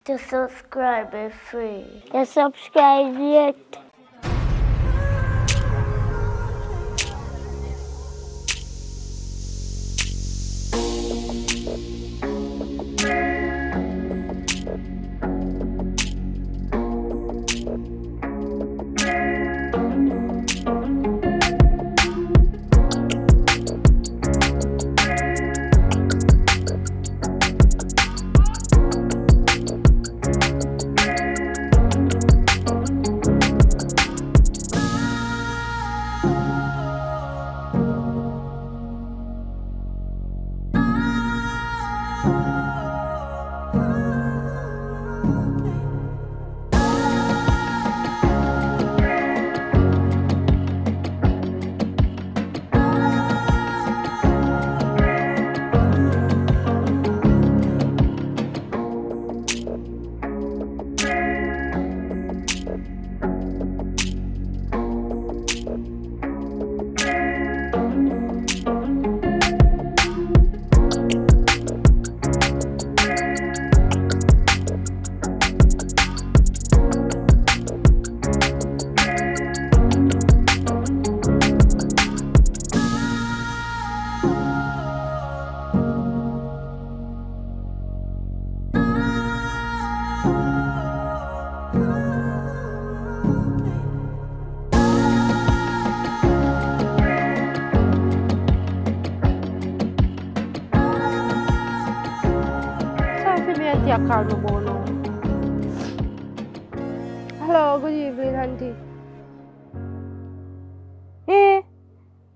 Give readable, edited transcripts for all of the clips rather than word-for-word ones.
To subscribe is free. You subscribe yet? Hello, good evening, auntie.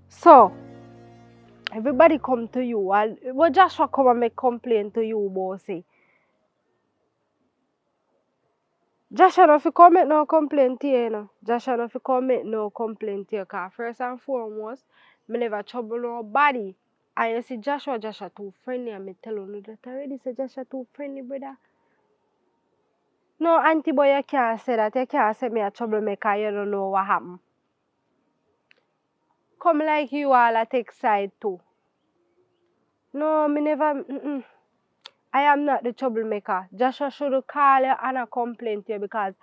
So, everybody come to you. Well, Joshua come and make complaint to you, bossy. Joshua no fi come make no complaint here, you know. Joshua no fi come make no complaint here, cause first and foremost, me never trouble nobody. And you see Joshua too friendly, and me tell you that already. Say Joshua too friendly, brother. No, auntie boy, you can't say that. You can't say me a troublemaker. You don't know what happened. Come like you all a take side too. No, me never. I am not the troublemaker. Joshua should call you and a complaint to you because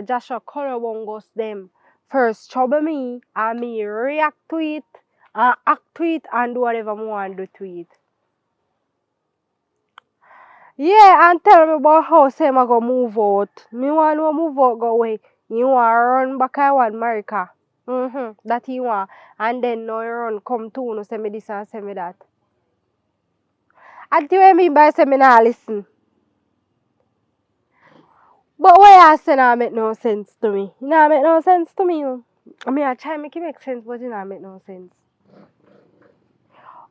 Joshua color won't them first trouble me and me react to it and act to it and do whatever I want to do to it. Yeah, and tell me about how say I go move out. Me want to move out go away. You want to run back I want America. That you want. And then now you run come to no say me this and say me that. And what I mean by say me not listen. But what you say now make no sense to me. It not make no sense to me. No. I mean I try make it make sense, but it not make no sense.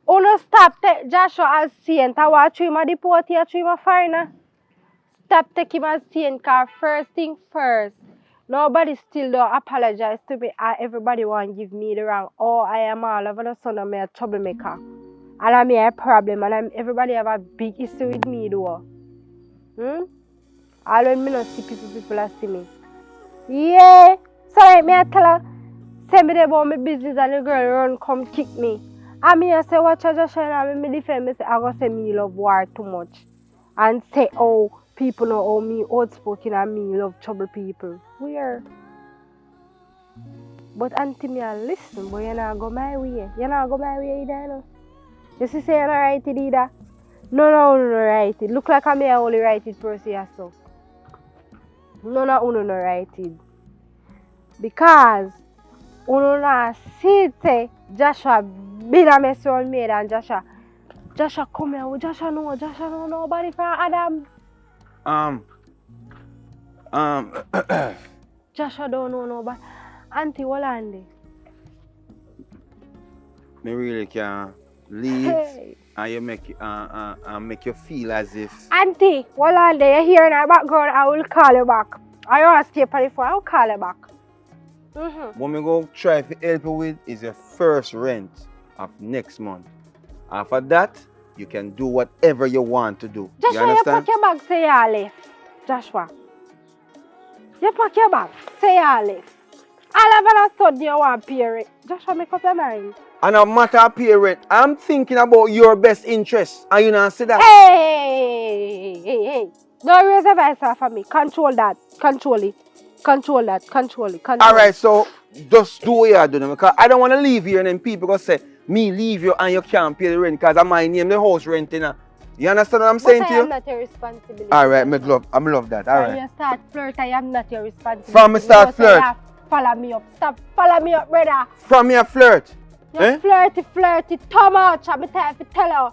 Uno stop take Joshua as saint. I want him a deport here, him a foreigner. Stop take him as saint, cause first thing first. Nobody still don't apologize to me and everybody want to give me the wrong. Oh, I am all of a sudden I'm a troublemaker. And I'm a problem and everybody have a big issue with me though. All when me not see people see me. Yeah. So like me I tell her, say me about my business and the girl run come kick me. And me I say watch her just shine and me defend me say I go say me love war too much. And say oh people know how me outspoken and me love trouble people. Weird. But auntie me I listen, but you not go my way. You not go my way either, you know. You see say you not write it either. No, write it. Look like I'm only write it per se so. No, write it. Because uno not see it say Joshua been a mess around me and Joshua come here. Joshua know nobody from Adam. Joshua don't know nobody. Auntie Walande. Me really can leave and you make you feel as if Auntie Walande, you hear in our background, I will call you back. I want to stay for the phone, I will call you back. What me go try to help you with is your first rent of next month. After that, you can do whatever you want to do. Joshua, you understand? pack your bag, say you left. Joshua. You pack your bag, say you left. All of a sudden you want to pay rent. Joshua, make up your mind. And no matter of pay rent, I'm thinking about your best interest. And you not see that? Hey. Don't raise a voice off of me. Control that. Control it. Control that. Control it. Control Alright, so just do what you're doing because I don't want to leave here and then people go say, me leave you and you can't pay the rent because I might name the house rent. You understand what I'm saying to you? I am not your responsibility. Alright, I love that. Alright. When you start flirt, I am not your responsibility. From me start flirt. Follow me up. Stop follow me up, brother. From me a flirt. You flirty, too much. I'm time to tell her.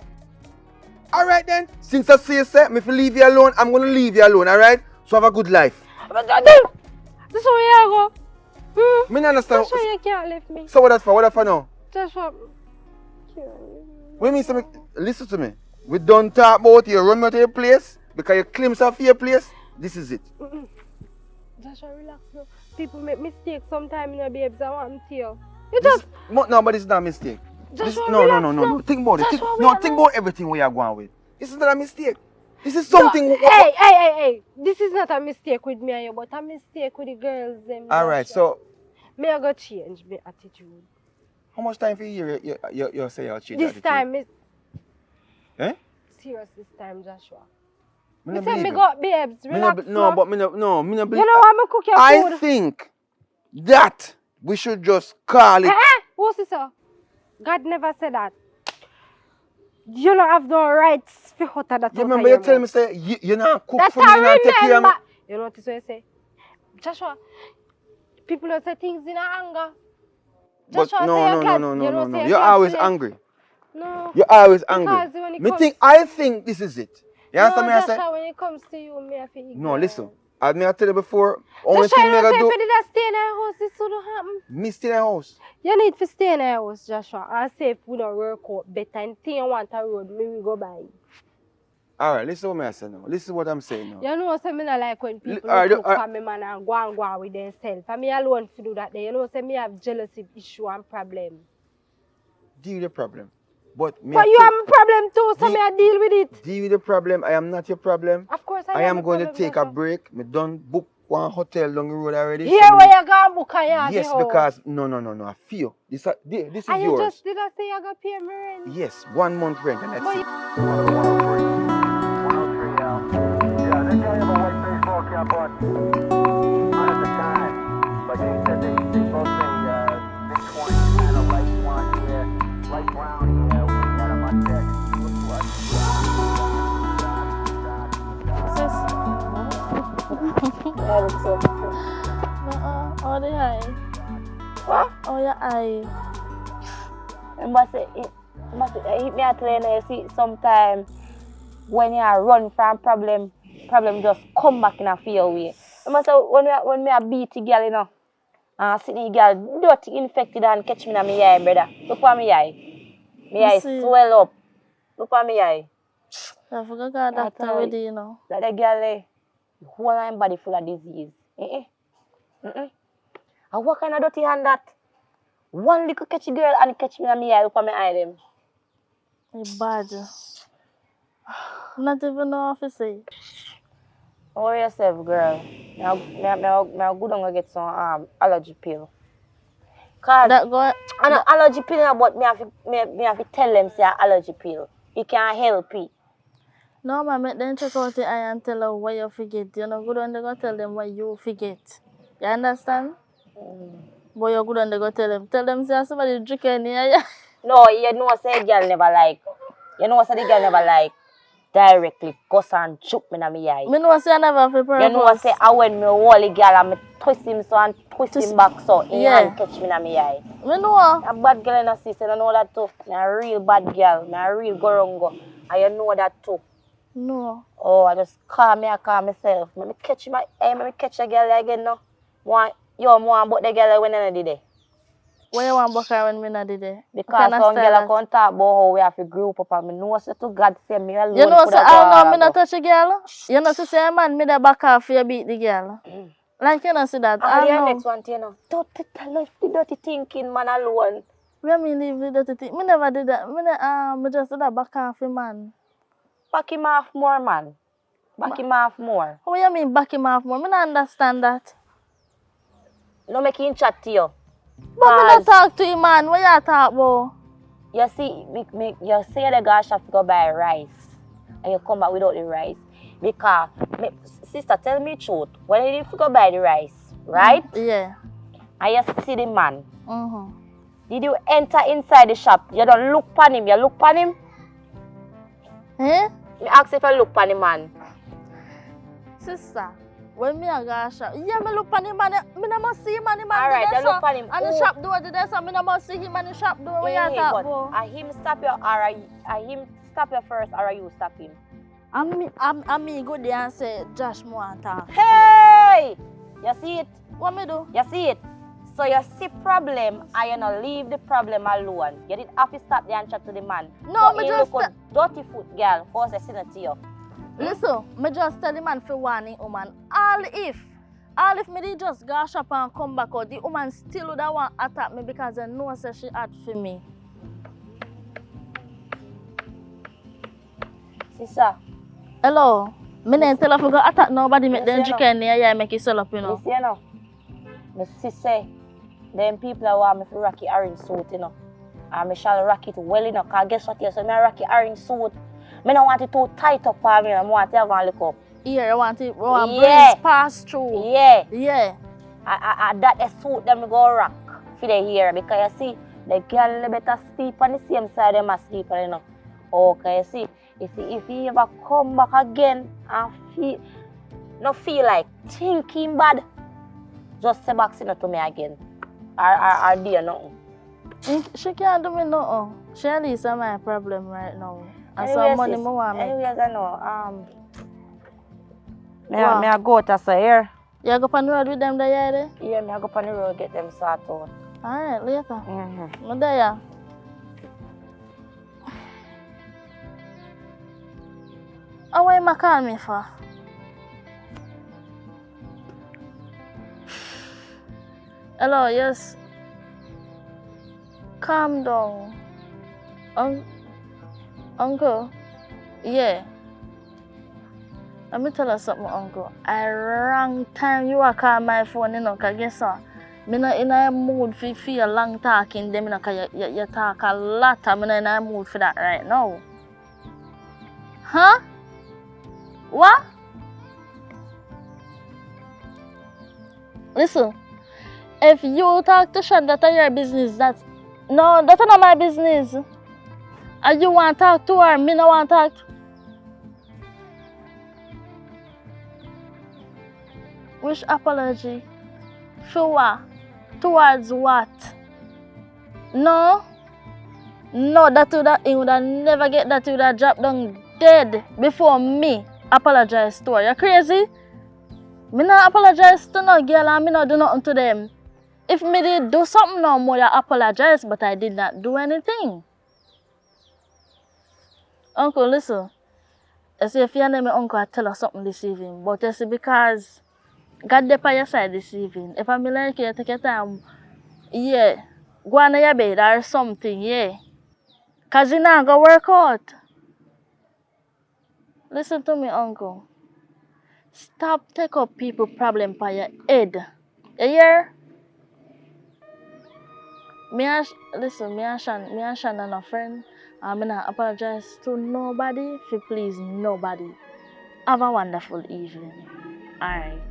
Alright then. Since I say so, if you leave you alone, I'm gonna leave you alone, alright? So have a good life. This is where you go. Me not understand. That's why you can't leave me. So what that for? What that for now? That's what. What do you mean? Listen to me. We don't talk about you run me to your place because you claim yourself your place. This is it. Joshua, relax now. People make mistakes sometimes in your babes. I want them to you. You just. No, but it's not a mistake. Joshua, No. relax Think about it. Joshua, Think about everything we are going with. This is not a mistake. This is something. No, hey. This is not a mistake with me and you, but a mistake with the girls. Alright, so. Me I go change my attitude. How much time for you say you'll change this attitude? Time is. Eh? Serious this time, Joshua. Me Me no say me believe got babes. Relax. me no believe. You know what? Me cook your food. I think that we should just call it. What's this, sir? God never said that. You don't have no rights for hotter that. You remember you tell me say you not cook that's for me and take care of me. You know what this way say? Joshua, people don't say things in anger. But Joshua, no. You're always angry. No. You're always angry. I think this is it. You understand me? I say? Joshua, when it comes to you, me have to ignore. No, listen. As I tell you before, only Joshua, thing me gonna do. if you did stay in our house, this wouldn't happen. Me stay in the house. You need to stay in our house, Joshua, and say if we don't work out better and thing you want a road, me will go by. Alright, listen what I say now. Listen what I'm saying now. You know what I mean? I like when people look for me man and go with themselves. For me alone to do that there. You know what I mean? Me have jealousy issue and problem. Deal with the problem. But you have a problem too, so me I deal with it. Deal with the problem. I am not your problem. Of course I am going to take a break. Me done book one hotel down the road already. Here where you go book and yes, because no. I feel this is and yours. You just did I say you got pay me rent? Yes, 1 month rent and that's it. Yeah, they gave him a white baseball cap on. Not at the time, but they said they both say mid-20s, kind of light blonde hair, light brown hair. We had him on deck. He looked like Oh, the eye. What? Oh, your eye. I must say, hit me at you see, sometimes when you run from problem just come back in a fear way. I must say, when me a beat the girl, you know, and see the girl dirty, infected and catch me in my eye, brother. Look at my eye. My eye swell up. Look at my eye. I forgot that doctor already, you know. Like the girl, the whole line body full of disease. And what kind of dirty hand that? One little catch girl and catch me in my eye, look at my eye them. It's bad. Not even know what to say. Don't worry yourself, girl. Now go down and get some allergy pill. Cause an allergy pill, but me have to tell them say allergy pill. It can help it. No, man, make them check out the eye and tell her what you forget. You know, good on they go tell them what you forget. You understand? But you're good on they go tell them. Tell them say somebody drink in here. No, you know say girl never like. You know say the girl never like. Directly cuss and choke me in my eye. Me know say I never feel purpose. You know say I when me hold the girl and me twist him so and twist him back so he hand catch me in my eye. Me know. A bad girl in a sister, you know that too. Me a real bad girl, me a real gorongo. And you know that too. No. Oh, I just calm myself. Me catch my me catch a girl again now. You want but the girl when I did it. Why you want buck her when me not did it? Because some girl can't talk about how we have to group up and me know so to God say me alone. You know so I know me not touch a girl. You know so say man me the back off you beat the girl. Like you know see that. I know. Next one you know. Don't tell us the dirty thinking man alone. Where me leave the dirty thing? Me never did that. Me just did that back off you man. Back him off more man. Back him off more. What you mean back him off more? Me not understand that. No make him chat to you. But me not talk to you man. What you talk about? You see, you say the guy have to go buy rice and you come back without the rice. Because, sister, tell me the truth. When you did go buy the rice, right? Yeah. And you see the man, Mm-hmm. did you enter inside the shop? You don't look upon him. You look upon him? Eh? Me ask if you look upon the man. Sister, when me a go shop, yeah, me look on him and me no must see him and him and Alright, the you look on him. and the shop door there, so me no must see him and the shop door when you talk about. Are him stop you or him stop you first or you stop him? And me go there and say, Josh, me want talk. Hey! You see it? What me do? You see it? So you see problem and you not leave the problem alone. You didn't have to stop there and chat to the man. No, so me he just look dirty foot girl force a sinner to you. Listen, me just tell the man for warning woman. All if me did just go shop and come back out, the woman still would want to attack me because they know say she had for me. Sister. Hello. Me didn't tell her to go attack nobody, make them chicken near yeah, make it sell up, you know. You know. Me say, them people that want me to rock it orange suit, you know. And me shall rock it well, you know, because guess what, so me rock it orange suit. Me don't want it too tight up for me, I want to have a look up. Yeah, you want breeze pass through. Yeah. Yeah. That a suit them go rock for the hair, because you see, the girl they better sleep on the same side they must sleep on, you know. Okay, you see, if he ever come back again and feel like thinking bad, just say back to me again. Or do nothing. She can't do me nothing. She at least is my problem right now. And Anyway, some money I want make. Anyways, I know. Me I go to say here. You go on the road with them there? Yeah, me I go on the road get them sorted out. Alright, later. Mm-hmm. I'm there. Oh, why you call me for? Hello, yes. Calm down. Uncle, yeah. Let me tell you something, Uncle. A wrong time you are call my phone, you know, because guess what? I'm not in a mood for feel long talking, them, you know, because you talk a lot, I'm not in a mood for that right now. Huh? What? Listen, if you talk to Sean, that's your business. That's not my business. And you want to talk to her, me no want to talk. Which apology? For what? Towards what? No, that he would have never get that, he would have dropped down dead before me apologize to her. You crazy? Me not apologize to no girl and me not do nothing to them. If me did do something no more, I apologize, but I did not do anything. Uncle, listen. I say if you know my uncle, I tell her something this evening. But I say because God dey by your side this evening. If I'm like you, take your time. Yeah. Go on your bed or something, yeah. Because you not going to work out. Listen to me, uncle. Stop take up people problem by your head. You hear? Listen, me and Shan are no friend. I'm not apologize to nobody for please nobody. Have a wonderful evening. Alright.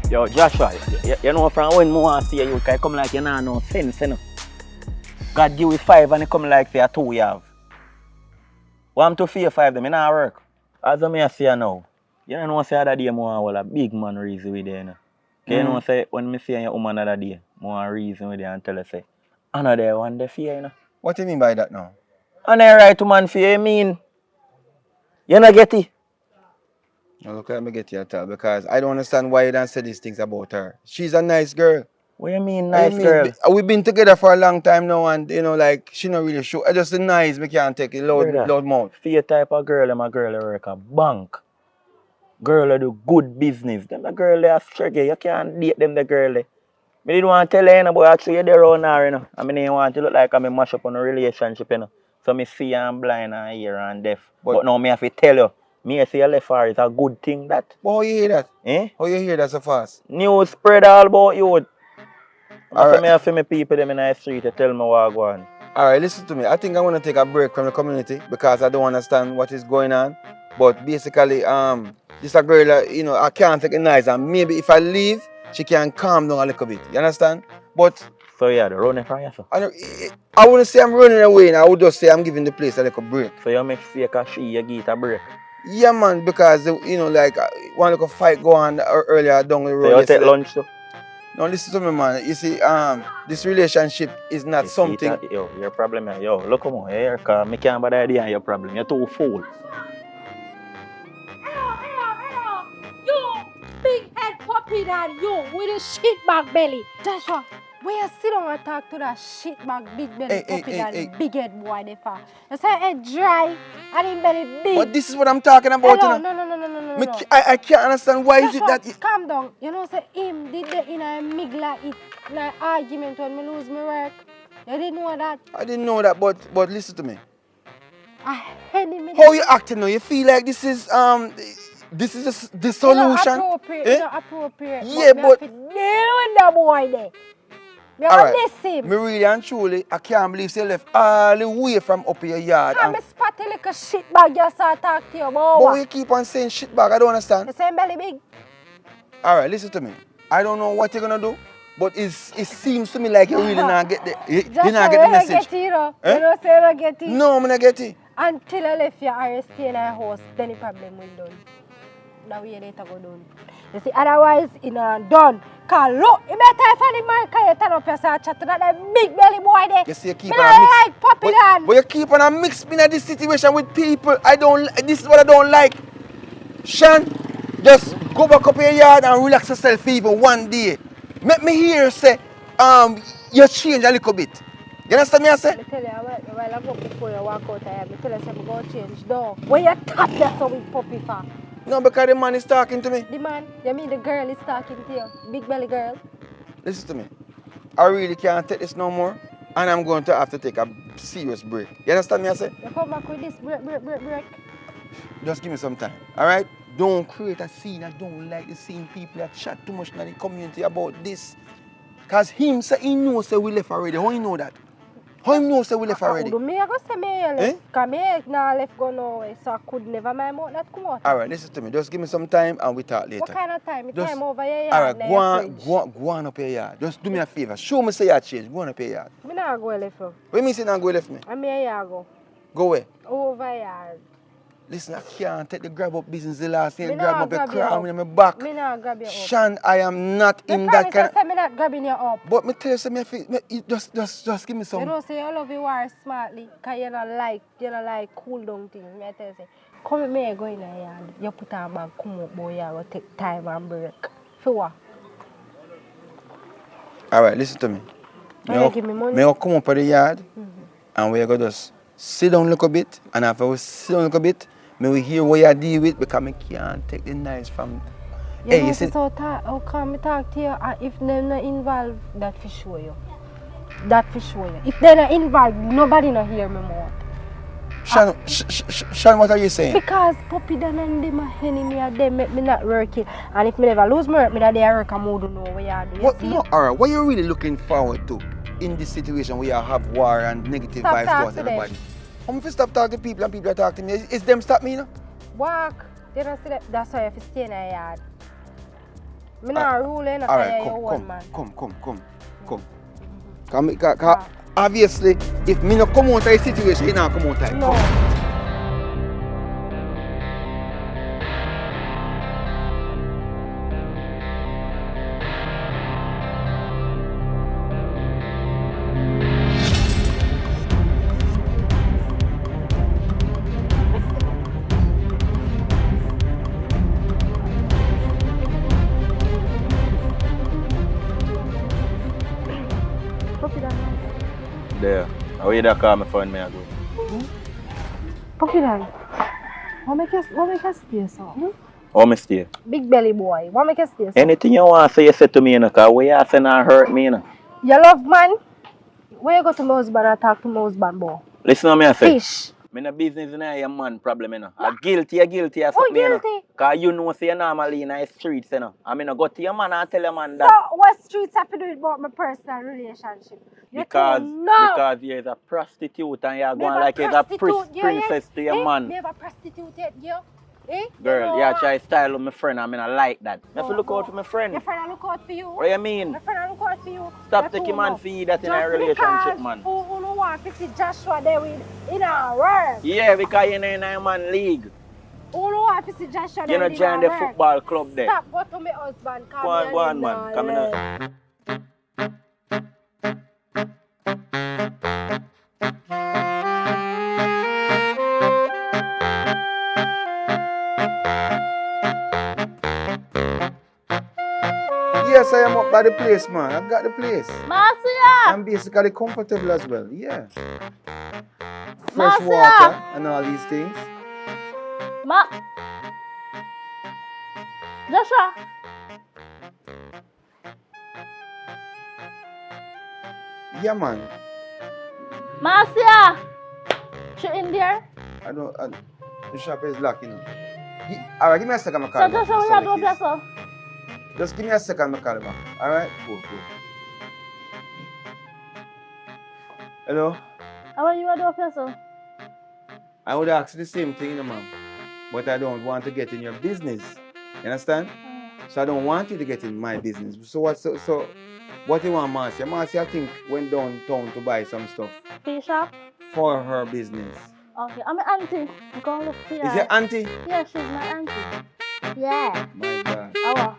Yo, Joshua, you know from when I want to see you, I come like you know no sense, you know. God give you 5 and you come like say 2 you have. Want to fear 5 them, it not work. As I see you now, you know say other day I want a big man reason with you, you know. You know say when I see your woman other day, I want reason with you and tell her say, another one the fear, you know. What do you mean by that now? And I right to man fear, you mean? You not get it? Now look, let me get you a tell because I don't understand why you don't say these things about her. She's a nice girl. What you mean nice girl? We've been together for a long time now and you know like she not really sure. Just nice, me can't take it loud mouth. Fear type of girl, I'm a girl that work a bank. Girl that do good business. Them the girl they are struggle. You can't date them the girl. Me didn't want to tell her, you know, but actually you're there around her, you know. I mean, you want to look like I'm a mash up on a relationship, you know. So me see I'm blind and hear and deaf. But now me have to tell you, me see you left her is a good thing that. But how you hear that? Eh? How you hear that so fast? News spread all about you. Alright. Me have to me people them in the street to tell me what go on. Alright, listen to me. I think I want to take a break from the community because I don't understand what is going on. But basically, this a girl, you know, I can't take it nice, and maybe if I leave, she can calm down a little bit. You understand? But So yeah, the running from you, so. I wouldn't say I'm running away, and I would just say I'm giving the place a little break. So you make fake a she, you give it a break. Yeah, man, because you know, like one little fight go on earlier down the road. So you yesterday. take lunch too? No, listen to me, man. You see, this relationship is not something. Yo, your problem, yo, look come on here, cause me can't bother idea your problem. You're too fool. Hello. You big head puppy that you with a shit bag belly. Joshua, where you sit down and talk to that shit bag big belly puppy that big head boy there for? You say head dry and him belly big. But this is what I'm talking about, Hello, you know. no. I can't understand why Joshua, is it that. calm down. You know, say him did the in a migla it in an argument when me lose my work. You didn't know that? I didn't know that, but listen to me. I hate him. How you acting now? You feel like this is the solution? It's not appropriate. Yeah, but deal with the boy there. You all right. miss him. Me really and truly, I can't believe you left all the way from up in your yard. I'm a spotty little shit bag you start talk to you about. But you keep on saying shit bag, I don't understand. You say belly big. Alright, listen to me. I don't know what you're gonna do, but it seems to me like you really not get the you not get the message. Get it, you know? You don't say you don't get it. No, I'm not get it. Until I left your RST in our house, then the problem will done. That way later go done. You see, otherwise, it not done. Cause look, you better find the man can you turn up yourself chat to that big belly boy there. You see, you keep Me on not mix. like puppy dan. But you keep on a mix in this situation with people. This is what I don't like. Sean, just go back up in your yard and relax yourself for even one day. Make me hear say, you change a little bit. You understand me I say? I tell you, while I go before you walk out here, I tell you, I'm going to change door. When you tap that so with puppy for? No, because the man is talking to me. The man, you mean the girl is talking to you? Big belly girl? Listen to me. I really can't take this no more. And I'm going to have to take a serious break. You understand me I say? You come back with this break. Just give me some time. Alright? Don't create a scene. I don't like the scene. People that chat too much in the community about this. Because him say he knows that we left already. How he know that? How he knows that we left already? Me I go say me left. Because me now left go nowhere. So I could never my mouth not come out. Alright, listen to me. Just give me some time and we talk later. What kind of time? Just, time over here. Alright, go on up your yard. Just do me a favor. Show me say you change. Go on up your yard. Me not go left you. What do you mean say not go left me? I mean here go. Go where? Over here. Listen, I can't take the grab up business the last thing. Me Grab nah up your grab you crown up. in my back. Me not grab you up. Sean, I am not Me in that kind of... me not grabbing you up. But me tell you something, just give me some. You know say you love you war smartly. Because you don't like cool down things. Me tell you say, come with me go in the yard. You put on bag, come up boy, you go take time and break. For what? Alright, listen to me. You give me money? Me come up to the yard and we go just sit down a little bit, and after we sit down a little bit, me we hear what you deal with because I can't take the knives from. You see, so how come I talk to you and if they're not involved, that for sure you. If they're not involved, nobody not hear me more. Sean, what are you saying? Because puppy dan and them are enemy and them make me not working. And if me never lose my work, me that they work and more don't know what you do. What, no, alright, what are you really looking forward to in this situation where you have war and negative vibes towards everybody? I'm going to stop talking to people and people are talking to me. Is them stop me, you know? Walk. They don't see that. That's why you have to stay in the yard. I'm not ruling. Alright, come. Because obviously, if me not come out of the situation, you not come out of it. No. There. How you that call me phone me ago? Puppy dan. What make you stay so? How me stay? Big belly boy. What make you stay? So? Anything you want say, you say to me, you know, because what you say not hurt me, you know. You love man? Where you go to my husband and talk to my husband, boy? Listen to me, I say. Fish. Me no business in your man problem, you know. I'm guilty or Who something, you know. guilty? Because you know, say, normally in the streets, you know. I mean, I go to your man and tell your man that. So, what streets have to do with about my personal relationship? You Because know. you're a prostitute and you're Me going have like you're a prostitute, princess to your man. Me have a prostitute yet, yo. Eh? Girl, you try style with my friend. I mean, I like that. You have to look No. out for my friend. Your friend I look out for you. What do you mean? My friend I look out for you. Stop taking man for you that in a relationship, man. Who don't want to see Joshua there with in our work? Yeah, because you're in a man league. Who don't want to see Joshua there You know, with join the football club there. Stop, go to my husband. Go on, man. Come in. Yes, I am up by the place, man. I've got the place. Marcia! I'm basically comfortable as well, yeah. Fresh Marcia! water and all these things. Joshua! Yeah, man. Marcia! She in there? The shop is locked, you know. Alright, give me a second, I'm So calling Joshua, we have to open so. Just give me a second, I'm calling back. Alright? Go. Hello? How are you at the office, so? I would ask the same thing, you know, ma'am. But I don't want to get in your business. You understand? So I don't want you to get in my business. So what you want, Marcia? Marcia, I think, went downtown to buy some stuff. Fish shop? For her business. Okay, I'm an auntie. I'm going to look for her. Is your auntie? Yeah, she's my auntie. Yeah. My God. Our.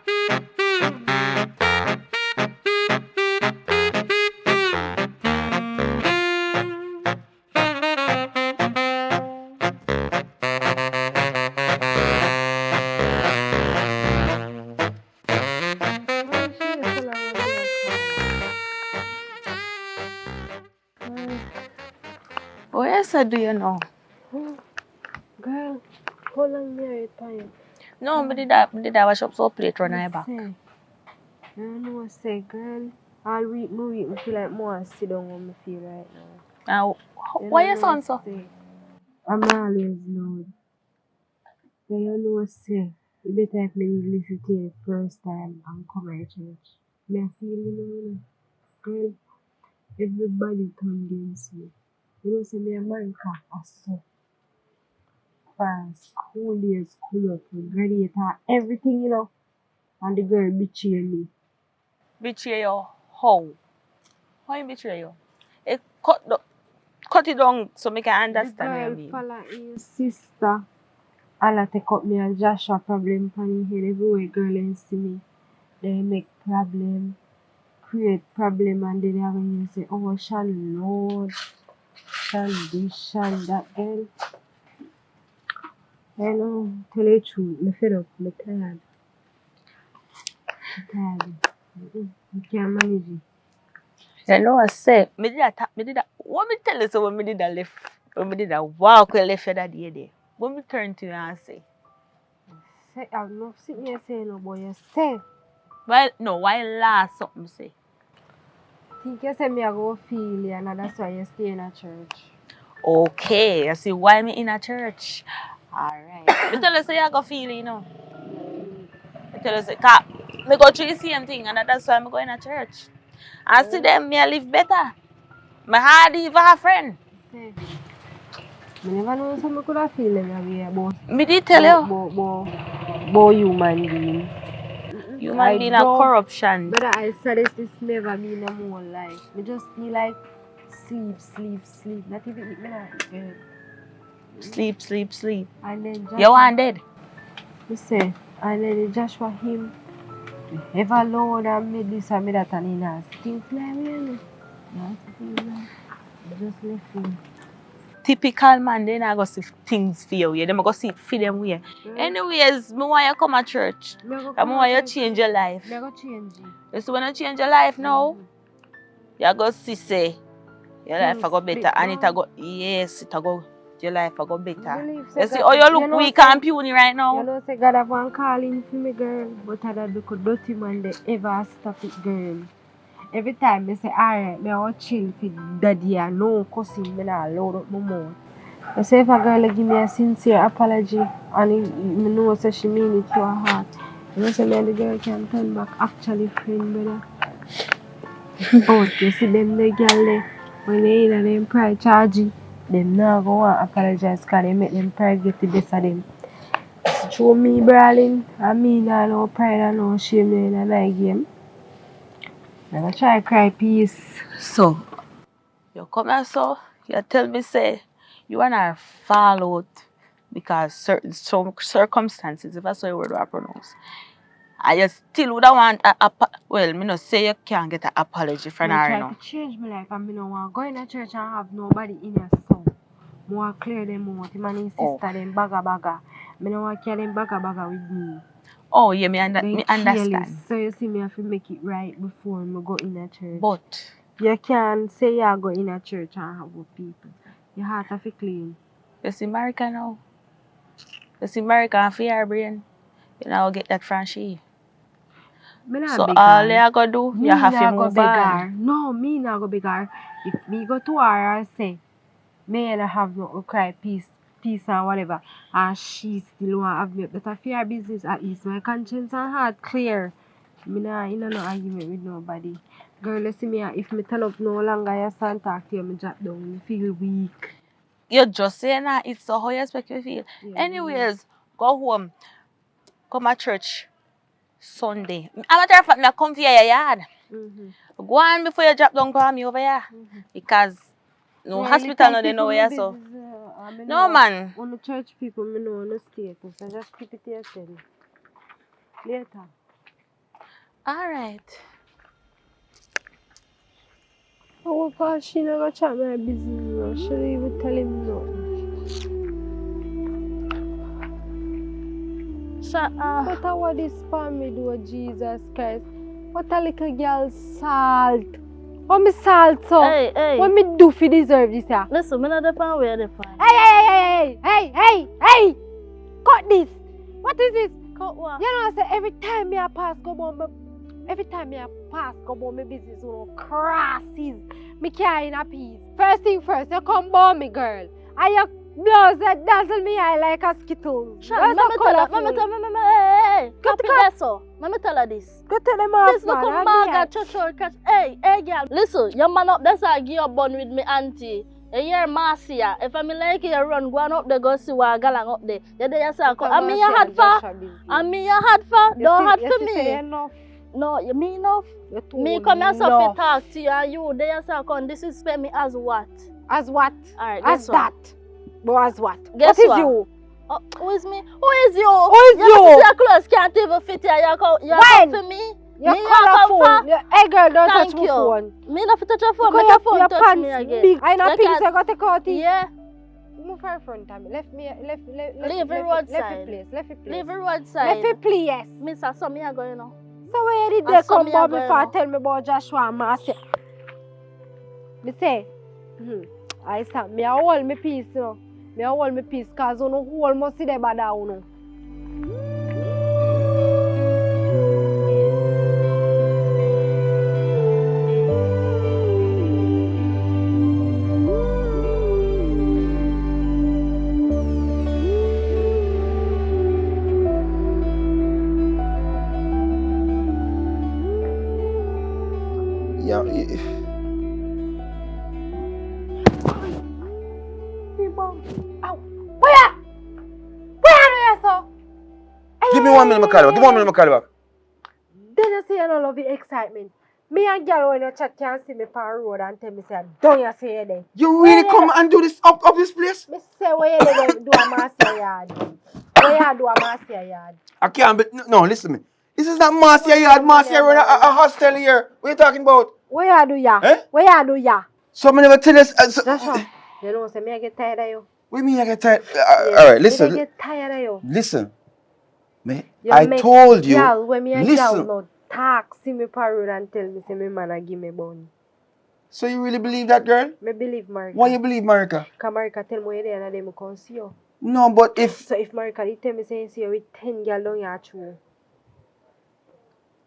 What else do you know? Girl, how long married time? No, me did that wash up so plate run her back. I know I say, girl, all week, me feel like more sit down when me feel right now. Now, why you sound so? I'm always loud. But you know, say, you better if me listen to you first time and come to church. Me I feel, you know, girl, everybody come against me. You know, say me a man can so from school days, school up, graduate, everything, you know, and the girl betray me. Betray you? How? How you betray you? It cut it down so me can understand The you. girl follow his sister. Alla take up me and Joshua problem from his head. Everywhere girl and see me, they make problem, create problem, and then they have to say, oh, Shan Lord, Shan this, Shan that girl. I know, tell you the truth, I'm fed up, I'm tired. I can't manage it. You know, I say, me did that. What me tell you so when me did that left, when me did that walk we left you that day there. When me turn to you and say, I'm not sitting here saying no, boy, you say. well, no, why last something say? Think you say me I go feel you, and that's why you stay in a church. Okay, I see why me in a church. Alright. Me tell you say I go feel you know. Me tell you say, cause me go through the same thing and that's why me go in a church. And see them, me I live better. My hard even a friend. I never know some could have feel that way about. Me did tell you. About human being. Human being a corruption. But I suggest this never be in my whole life. Me just feel like sleep. Not even eat me like girl. Sleep. And then Joshua, You want dead? me say, and then Joshua him ever Lord and me this and me that and he has things like me. Just left him. Typical man, they not go see things for you. They go see it for them way. Anyways, me want you come to church. I want you change your life. Me go change it. You see when you change your life now, you go see say your life go better and it go your life will go better. Believe You say see, God- oh, you you look know weak say- and puny right now. You know, say God have one calling for me, girl, but I don't look dirty man, they ever stop it, girl. Every time I say, alright, I will chill for daddy and no cussing, I not load up my mouth. I say if a girl give me a sincere apology and I know say she mean it to her heart, you know say me and the girl can turn back actually friend, brother. But you see them the girl there, when they in them pride charging, them now go and apologize because they make them pride get the best of them. Show me brawling, I mean I no pride and no shame in a night game. Never try cry peace. So, you come here, so you tell me, say, you and I fall out because certain circumstances, if I say a word I pronounce, I just still would want well, me not say you can't get an apology from her, I you try know. to change my life and I don't want to go in a church and have nobody in a song. I want to clear them out. Him and his sister them baga. I don't want to carry them baga with me. Oh, yeah, me Then understand. careless. So you see me have to make it right before I go in a church. But you can't say you go in a church and have with people. Your heart have to clean. you see America now. You see America and for your brain. You know, get that from she. So all you gotta do, you have to move on. No, me not go beg her. If me go to her and say, me and I have no cry peace and whatever, and she still want to have me, but I fear business at least my conscience and heart clear. Me nah in no argument with nobody. Girl, you see me, if me turn up no longer, you stand talk to you, me drop down, me feel weak. You're just saying that it's so how you expect you feel. Yeah, Anyways, go home. Come to church Sunday. I'm a matter of fact, I come to your yard. Go on before you drop down call me over here. Because no hospital no they know where so. No man. On the church people me know on the status. I just keep it to yourself. Later. Alright. Oh God, she never chat my business now. She don't even tell him nothing. But what this family do, Jesus Christ? What a little girl salt. What me salt so? Hey. What me do for deserve this here? Listen, me not the pan where the pan. Hey! Cut this! What is this? Cut what? You know, I say every time me a pass go on my business, you know, crosses. Me carrying a piece. First thing first, you come born me, girl. And you blouse that dazzle me eye like a skittle. Hey, copy that so. Let me tell her this. Go tell them off, This look a maga church. Hey, girl. Listen, your man up there say give your bun with me auntie. You hear Marcia. If I'm like you run, go on up there, go see what galang up there. You there you say, I mean you had for. Don't had for me. No, you mean enough? Me come here so to talk to you and you there you say, come disrespect me as what? As what? Alright, as that. But as what? Guess what is what? you? Oh, who is me? Who is you? Who is you? Your clothes can't even fit here. You come for me? You're me colorful. Hey girl, don't Thank touch you. my phone. Me not touch your phone. Because Make your phone your touch pants me again. big. I know You pins, can't- I got to cut it. Yeah. Move her front of me. Left Leave the roadside. Left it place. Leave the roadside. Left it place. Miss, I saw me a going on. So where did And they so come me about a going before on. tell me about Joshua and Marcia? Me say, I said, me a hold me peace, you know. Me a hold me peace, cause you know whole must see the bad you know. Yeah. Where are you, so? Give me 1 minute, my call back. Give me 1 minute, my call back. Then you say you don't love the excitement. Me and girl when you chat can see me on the road and tell me say, don't you say you there? You really come and do this up this place? Me say where you there do a Marcia yard. Where you do a Marcia yard? I can't be. No, listen to me. This is not Marcia yard. Marcia run a hostel here. What are you talking about? Where you do ya? Eh? Where you do ya? So I never tell us. Joshua, you know say me I get tired of you. What do you mean I get tired? Alright, listen. Me get tired of you. Listen. Me, You I make told you. Girl, when me and girl Listen. no talk, see me on the road and tell me say me man a give me bun. So you really believe that, girl? Me believe Marika. Why you believe Marika? Because Marika tell me there and them come see you. No, but if... So if Marika did tell me saying see you with 10 girls down your true.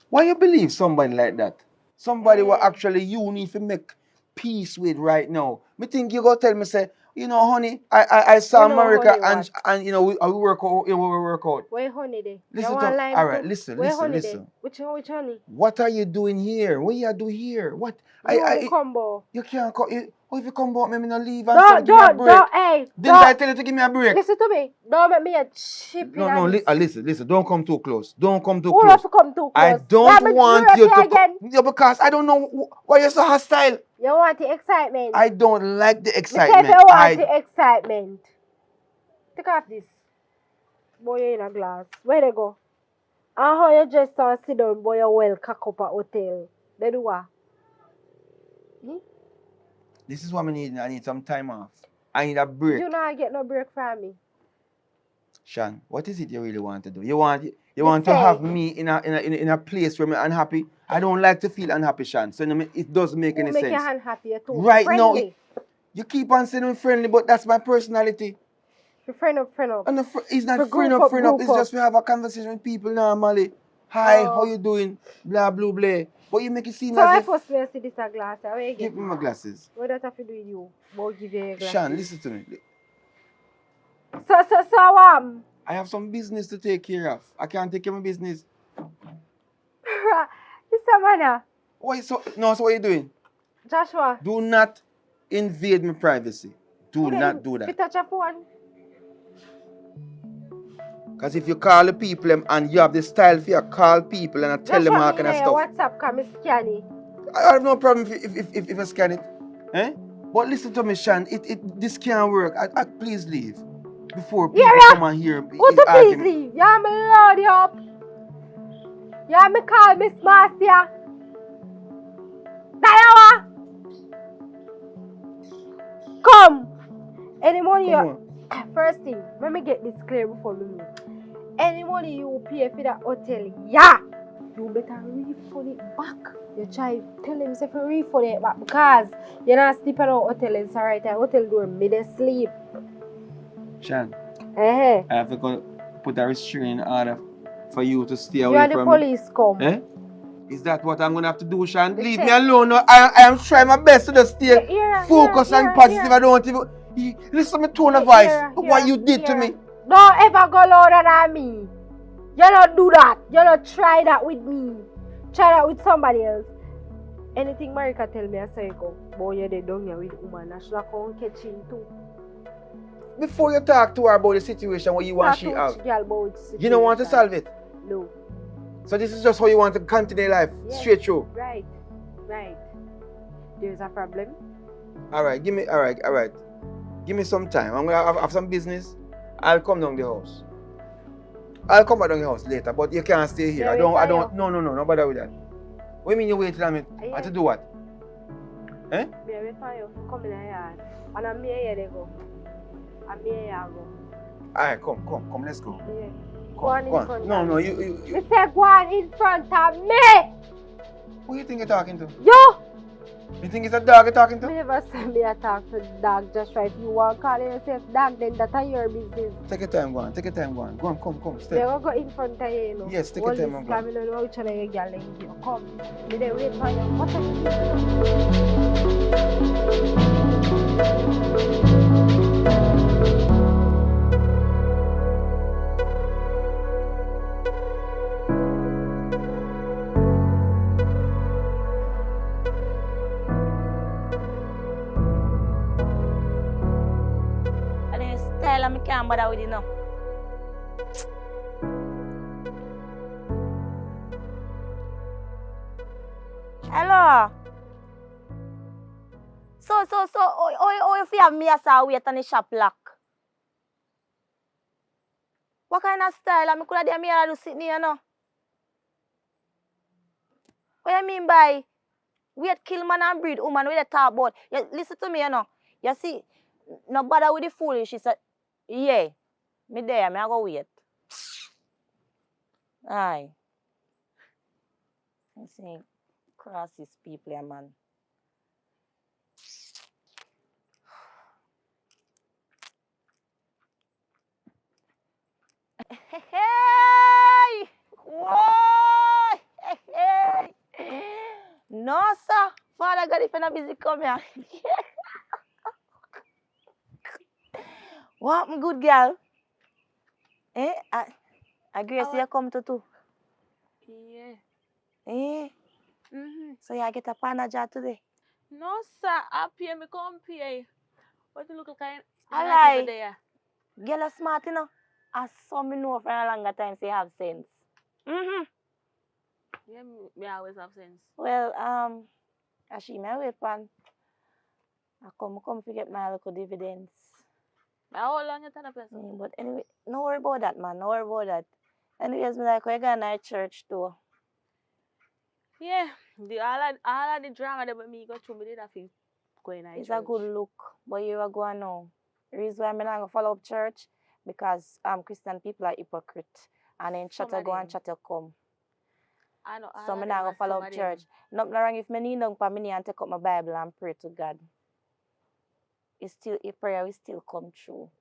Why you believe somebody like that? Somebody what actually you need to make peace with right now. Me think you go tell me say, you know, honey, I saw You know, America honey, and you know we work out, we work out. Where honey dey? Listen You to want line all right, too? listen. Where honey dey? Which honey? What are you doing here? What you do here? What? You combo. You can't come. If you come back, me not leave and say, give me a break. Didn't I tell you to give me a break? Listen to me. Don't make me a chip in Listen. Don't come too close. Don't come too Who close. have to come too close? I don't want you to again. Yeah, because I don't know why you're so hostile. You want the excitement? I don't like the Say excitement. if you want the excitement. Take off this. Boy, you in a glass. Where they go? And how you just sit down, boy, you well cock up at hotel. They do what? This is what I need. I need some time off. I need a break. You not get no break from me. Shan, what is it you really want to do? You want to have me in a place where I'm unhappy? I don't like to feel unhappy, Shan. So it doesn't make any sense. Make your hand happy too. Right friendly. now, you keep on saying I'm friendly, but that's my personality. Friend up. And it's not friend up. It's just we have a conversation with people normally. Hi, how you doing? Blah, blah, blah. But you make it seem so as if... So I first see this a glass. Where you Give me my glasses. What does that have to do with you? But give you a glass. Shan, listen to me. So I have some business to take care of. I can't take care of my business. This a manner. So what are you doing? Joshua. Do not invade my privacy. Do not do that. You touch your phone. Because if you call the people and you have the style for you call people and I tell them all kind of stuff. WhatsApp can scan it. I have no problem if I scan it. Eh? But listen to me, Shan. This can't work. Please leave. Before people come and hear me. Please leave. Yeah, me load you up. Yeah, me call Miss Marcia. Dalawa. Come. Any money First thing, let me get this clear before we move. Any money you pay for that hotel, you better refund it back. You try tell him if you refund it back because you're not sleeping at hotel and sorry time. Hotel door mid sleep. Shan, I have to go put a restraining order for you to stay away from me. You and the police come. Eh? Is that what I'm going to have to do, Shan? Leave me alone. No, I am trying my best to just stay focused and positive. I don't want to... Listen to my tone of voice. Look what you did to me. Don't ever go louder than me. You don't do that. You don't try that with me. Try that with somebody else. Anything Marika tell me, I say go. Boy, you're down here with woman. I should have come catch him too. Before you talk to her about the situation what you want she have, you don't want to solve it? No. So this is just how you want to continue life, straight through? Right. There's a problem. Alright, give me some time. I'm gonna have some business. I'll come down the house. I'll come back down the house later, but you can't stay here. No bother with that. What do you mean you waiting on me? I have to do what? Eh? Me wait for you. Come in here. And I'm here they go. I'm here go. Alright, come, let's go. Yeah. Go on. No, you. You say go on in front of me. Who you think you're talking to? You! You think it's a dog you're talking to? Me never say me a talk to dog just right. If you want to call yourself dog, then that's your business. Take your time, go on. Go on, come, stay. They will go in front of you, you know. Yes, take your time and go. I don't know which one of your girl and you come. Me they wait for you. What are I can't bother with you now. Hello. So, if you have me as a wait on the shop lock? What kind of style? I could have me to sit near, no? What you mean by wait, kill man and breed woman with the talk about? You listen to me, you know. You see, no bother with the foolish. She said, yeah, me there, I go wait. Aye. I see, cross these people, man. God, if you're not busy, come here. What happened, good girl? Eh? I Grace, you come to too. Yeah. Eh? So you get a panager today? No, sir. I pay me come pay. What you look like? I Not lie. even there. Girl are smart, you know. I saw me know for a longer time say have sense. Yeah, me always have sense. Well, as she may wait pan. I come to get my little dividends. How long you tell the person? But anyway, no worry about that, man. No worry about that. Anyways, me like, we're going to church too. Yeah, all of the drama that me go through, me did have to go in It's church. a good look, but you are going now. The reason why I'm not going to follow up church, because Christian people are hypocrite. And then chatter go and chatter come. I know. So I'm not going to follow up church. Nothing wrong if I kneel down for me and take up my Bible and pray to God. It's still, a prayer will still come true.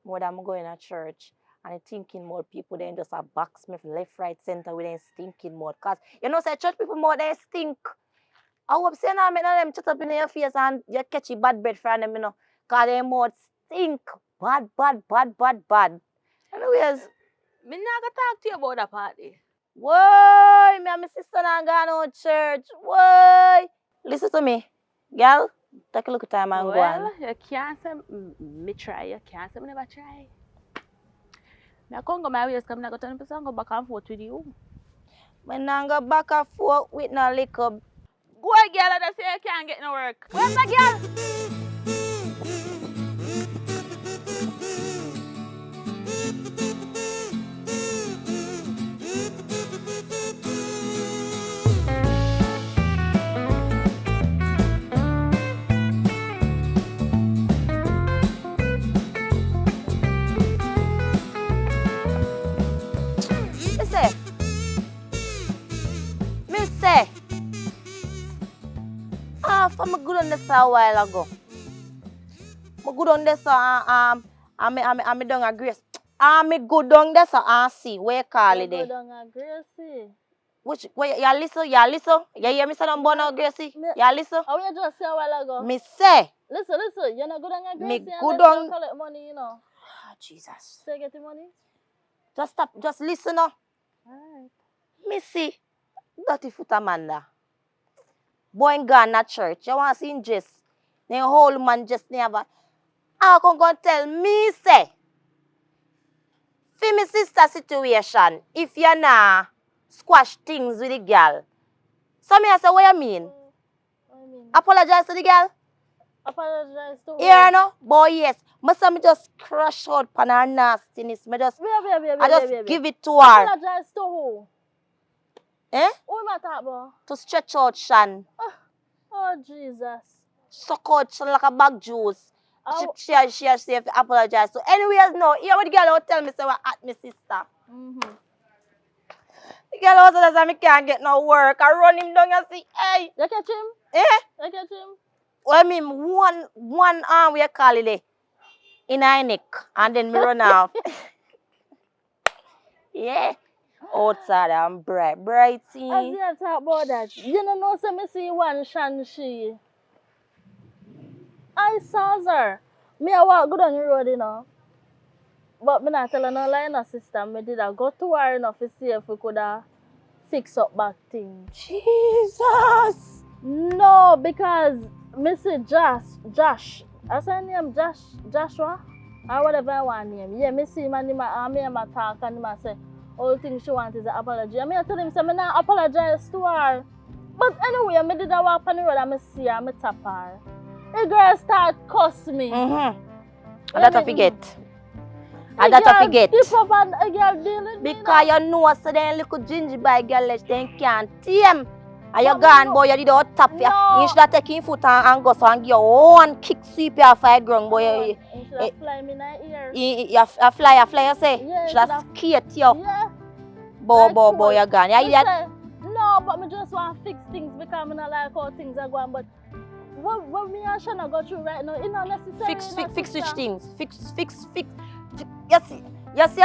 More than I'm going to church. And I'm thinking more people then just a box me left, right, center with them stinking more. Because you know, say church people more they stink. I hope say now make them chat up in your face and you catch a bad breath from them, you know. Because they more stink. Bad. Anyways, me not gonna talk to you about that party. why? Me and my sister not going to church. Why? Listen to me. Girl, take a look at time and go on. Well, you can't say me try. You can't say me never try. I can't go my ways because I'm not going to go back and forth with you. When I go back and forth with no liquor. Go girl, and say you can't get no work. Where's the girl? Say, I'm good on this a while ago. I'm good on this I'm down a Grace. I'm good on this see where you call it. Good on a Gracie. Which where you listen? You hear me say I'm born on Gracie? You listen? How you just say a while ago? Me say. Listen, you're not good on a Gracie. Me good on collect money, you know. Oh, Jesus. So you get the money? Just stop, just listen now. Alright. Me see. Dirty foot Amanda. Boy gone at church. You want to see him just. The whole man just never. How come go tell me say? For me sister situation, if you nah squash things with the girl. So me I say what you mean? What you mean? Apologize to the girl? Apologize to her. Yeah, no? Boy, yes. Me just crush out on her nastiness. I just give it to her. Apologize to who? Eh? Who am I talking about? To stretch out Shan. Oh, Jesus. Suck out Shan like a bag juice. She has to apologize. So anyways, no. Here what the girl will tell me say what at my sister. The girl also says I can't get no work. I run him down and say, hey. You catch him? Eh? You catch him? Well, I mean, one arm we call it in her neck. And then me run off. Yeah. Outside I'm bright. As you talk about that, you know say me see one Shanshi. I saw her. Me I walk good on the road, you know. But me not tell her no lie, no sister. Me did I go to her enough to see if we could fix up back things. Jesus! No, because me see Josh. I say name Joshua? Or whatever I want name. Yeah, me see him and me talk and him say all things she wants is an apology. I mean, I tell him, say, I not apologize to her. But anyway, I did walk on the road and I see her, I tap her. The girl start cuss me. And that I forget. And that I forget. Because you know, so then little ginger by girl, they can't tame. And you gone, boy, you did all tap you. You should have taken your foot and go so and give you one kick sweep you off the ground, boy. You should have fly me in the ear. You fly, you say? Yeah, you should have skate you. Yeah. Boy, you gone. You idiot. No, but I just want to fix things because I don't like how things are going. But what me and Shana go through right now, it's not necessary. Fix which things? Fix. You see,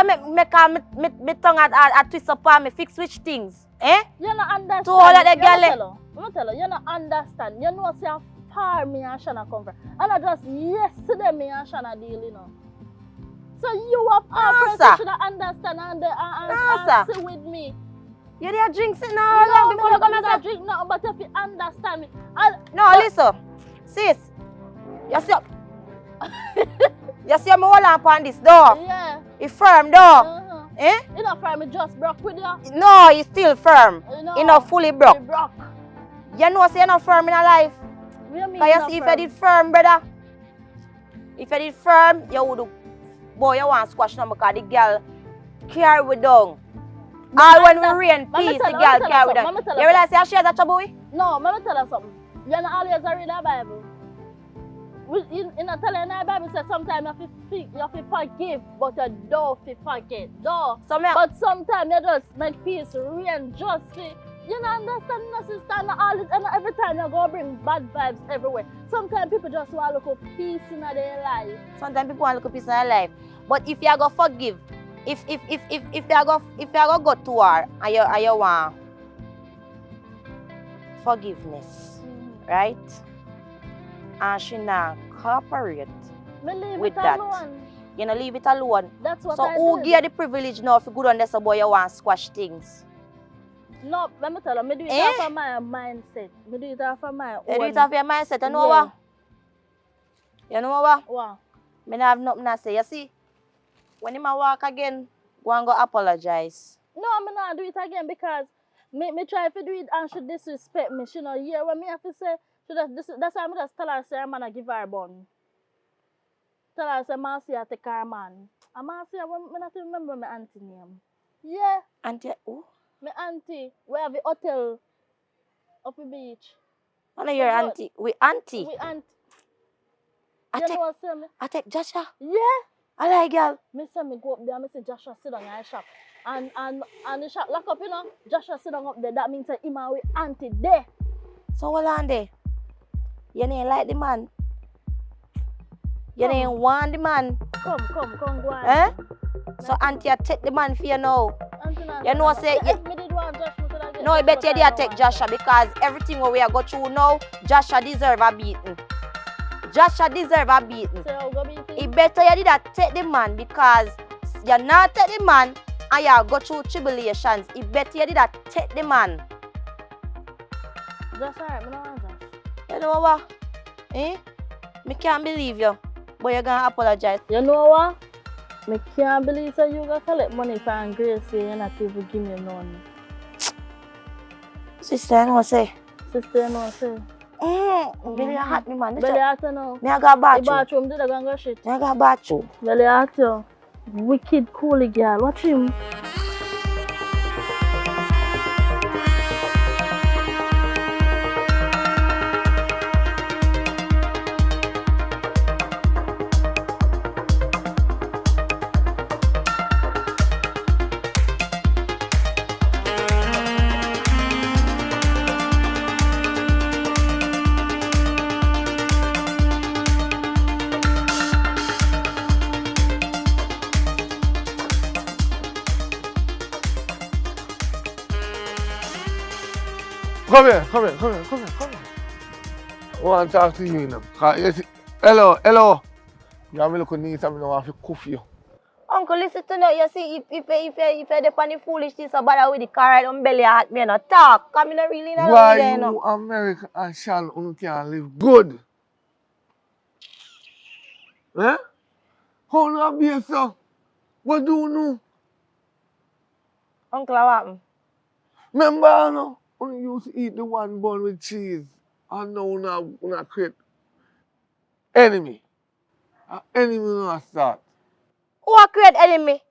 me tongue at twist up on me. Fix which things? Eh? You don't understand. To all of the girl. I'm tell you, you don't understand. You know say how far me and Shana come from. And I just yesterday me and Shana deal, you know. So you have to should understand and sit with me. You did drink it now long before you come and drink now, but if you understand me. No, listen. Sis. You see you see me hold on this door? Yeah. It's firm door. Eh? It's not firm, it just broke with you. No, it's still firm. No, It's not fully broke. It broke. You know say you're not firm in a life. What do you mean? Because if you did firm, brother. If you did firm, you would boy you want to squash now because the girl carry we down. All when we rain peace, the girl carry we down. You realize she has a trouble with? No, let me tell you something. You're not always read the Bible. In a telling the Bible says sometimes you have to forgive, but you don't forget. But sometimes you just make peace reign justly. You don't understand, no, sister, and every time you go bring bad vibes everywhere. Sometimes people just want to look for peace in their life. Sometimes people want to look for peace in their life. But if you go forgive, if you go to her and you want forgiveness, right? And she not cooperate with that. You know, leave it alone. That's what so I who did. give you the privilege now if you go on this boy you want to squash things? No, let me tell you, I do it off of my mindset. I do it off of my own. You do it off your mindset, you know what? You know what? What? I don't have nothing to say. You see, when you walk again, go and go apologize. No, I'm not do it again because me try to do it and she disrespect me. She know hear what me have to say. That's why I just tell her say I'm gonna give her a bun. Tell her say Marcy I take her man. And Marcy I not remember my auntie name. Yeah. Auntie who? My auntie. We have a hotel up the beach. I know your auntie. We auntie. We auntie. I take Joshua. Yeah. I like girl. Me say me go up there, me say Joshua sit down in the shop. And the shop lock up, you know. Joshua sit down up there. That means that him and we auntie there. So hold on there. You ain't like the man. You ain't want the man. Come, go on. Eh? So auntie take the man for you now. You know say no, I bet you did take Joshua because everything we are go through now, Joshua deserve a beating. Joshua deserve a beating. It better you did take the man because you not take the man and you go through tribulations. It better you did take the man. That's alright, I don't want Josh. You know what? Eh? Me can't believe you. But you're gonna apologize. You know what? I can't believe that you gonna collect money from Grace and you're not even give me none. Sister, I know say. Sister, you know say. Belly hot me man. Belly hot now. Me I got bathroom. The bathroom did I go shit. Me I got bathroom. Belly hot you. Wicked cool girl. Watch him. Come here. I want to talk to you now. Hello. You have me look at me, so I don't want to cuff you. Uncle, listen to me. You see, if you're the foolishness about with the car, don't belly hot me, no talk. Come in really not why there, you no. America and Sean can't live good? Eh? How do you be so? What do you know? Uncle, what happened? Remember, no? When you used to eat the one bun with cheese, and now you create enemy. An enemy will start. Who create enemy?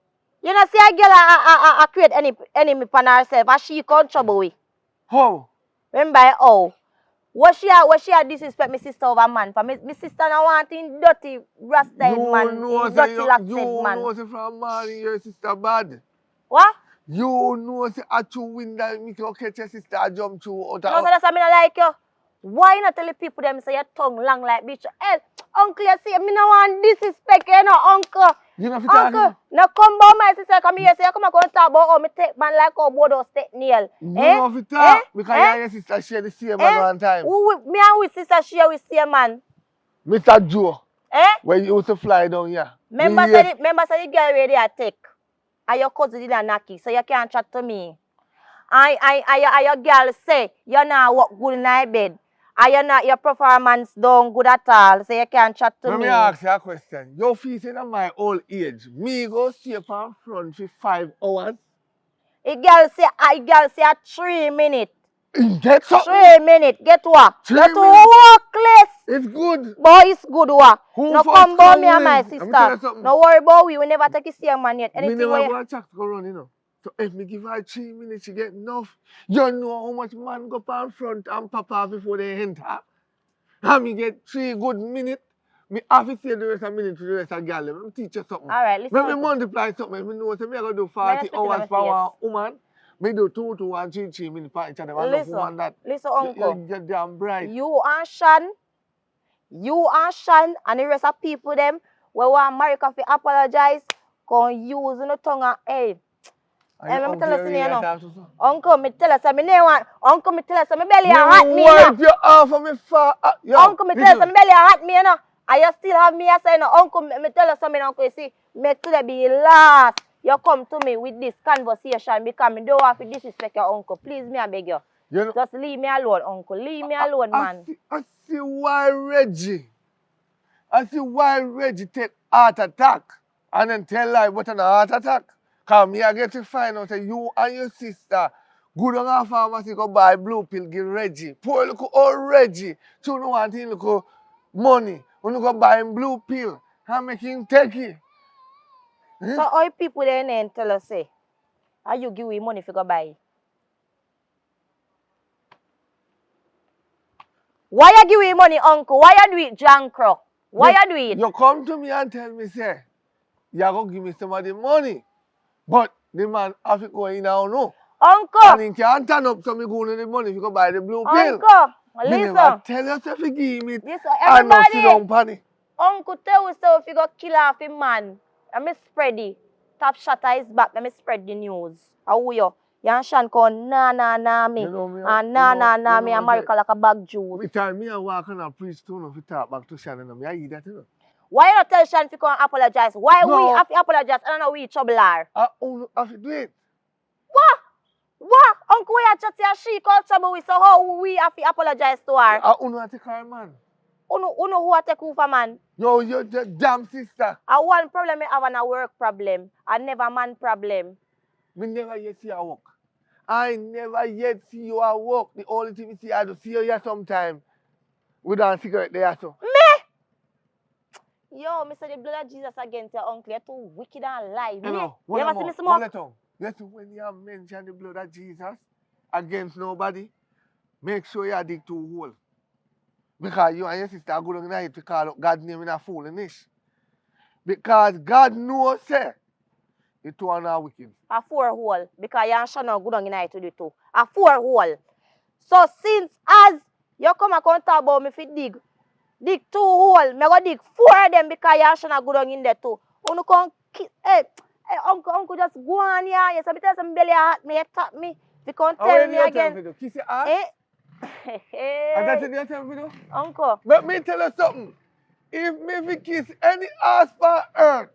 You know, see a girl a create enemy upon herself, and she come trouble with. How? Remember how? What she a disrespect my sister over man? For my sister now wanting dirty rasta man, dirty locked man. You know say from morning your sister bad. What? You know say at you win that make you catch your sister jump through out No, so that's why I don't like you. Why you not tell the people them say your tongue long like bitch? Hey, uncle, you see, me no want disrespect you, no, uncle. You know if you talking? Uncle, now come by my sister, come here, say, come and go and talk about how me take man like how both us take nail. You know if you talk because you and your sister share the same man one time. Me and we sister share with same man. Mr. Joe, Eh? where you used to fly down here. Remember say the girl ready I take. And your cousin did a knocky, so you can't chat to me. I your girl say you're not work good in my bed. And you're not your performance don't good at all, so you can't chat to Let me ask you a question. You feel saying at my old age, me go stay up in front for 5 hours? A girl say 3 minutes. Get something. 3 minutes. Get what? 3 Get to minutes. work, It's good. boy, it's good what? Who No first come about come me and in? my Let me tell you sister. something. No worry about we never take a same man yet. Me Anything never where go and chat go run, you know. So if me give her 3 minutes, she get enough. You know how much man go up in front and papa before they enter. And me get 3 good minutes. Me have to say the rest of minute to the rest of girl. Let me teach you something. Alright, listen. Let me multiply something. Me know say me going to do 40 hours for one woman. Me do 2 and 3 minutes for each other. Listen, uncle. You're damn bright. You and Shan, and the rest of people them, we want America to apologize, can use no tongue and hey. Let me tell you something, you know. Uncle, me tell you, me never want. Uncle, me tell you, me belly hot me, you know. Wipe your arm from me far. Uncle, me tell you, me belly hot me, you know. And you still have me as I know. Uncle, me tell you something, uncle, you see, make today be last. You come to me with this conversation because me don't want to disrespect your uncle. Please, me I beg you. You know, just leave me alone, uncle. Leave me alone, man. I see why Reggie take heart attack and then tell lie what an heart attack. Cause me I get to find out that you and your sister go down a pharmacy go buy blue pill give Reggie. Poor look old Reggie. You know want him look money. When you go buy him blue pill and make him take it. So all people then tell us say, how you give me money if you go buy it? Why you give me money, uncle? Why you do it, Jankro? Why you do it? You come to me and tell me, say, you're going to give me some of the money. But the man have to go in now, no. Uncle! And he can't turn up so me go to the money if you go buy the blue pill. Uncle, listen. I tell yourself to give me it. Listen, and not sit down panic. Uncle tell us so if you go kill off a man, let me spread it. Top shot his back, let me spread the news. How you? Yan Shan call nah me. You know me, and nah me America like a bag juice. Every time me I walk and I preach to him, if you talk back to Shan and me, I eat that, you know. Why you not tell Shan to come apologize? Why No. we have to apologize? I don't know we trouble her. I only have to do it. What? Uncle, we are just she called trouble with, so how we have to apologize to her? I only have to call man. Uno who a take over, man? Yo, you're the damn sister. I one problem I have and a work problem. I never man problem. Me never yet see her work. I never yet see you at work. The only thing we see I do see you here sometime. With a cigarette there so. Me? Yo, Mr. The blood of Jesus against your uncle. You're too wicked and lie. You know, you ever see me smoke? Yes, when you mention the blood of Jesus against nobody, make sure you dig 2 holes. Because you and your sister are going to call out God's name in a foolishness. Because God knows, say, the 2 are not wicked. A 4 hole. Because you and Shana good on night to do 2. A 4 hole. So since as you come and talk about me if you dig 2 hole, me go dig 4 of them because you and Shana good on in there too. You come, hey, uncle just go on here. Yes, I tell some belly hot me, tap me. If you can't tell me again. Kiss your ass. Hey. And that's the time video? Uncle. Let me tell you something. If me kiss any ass for earth,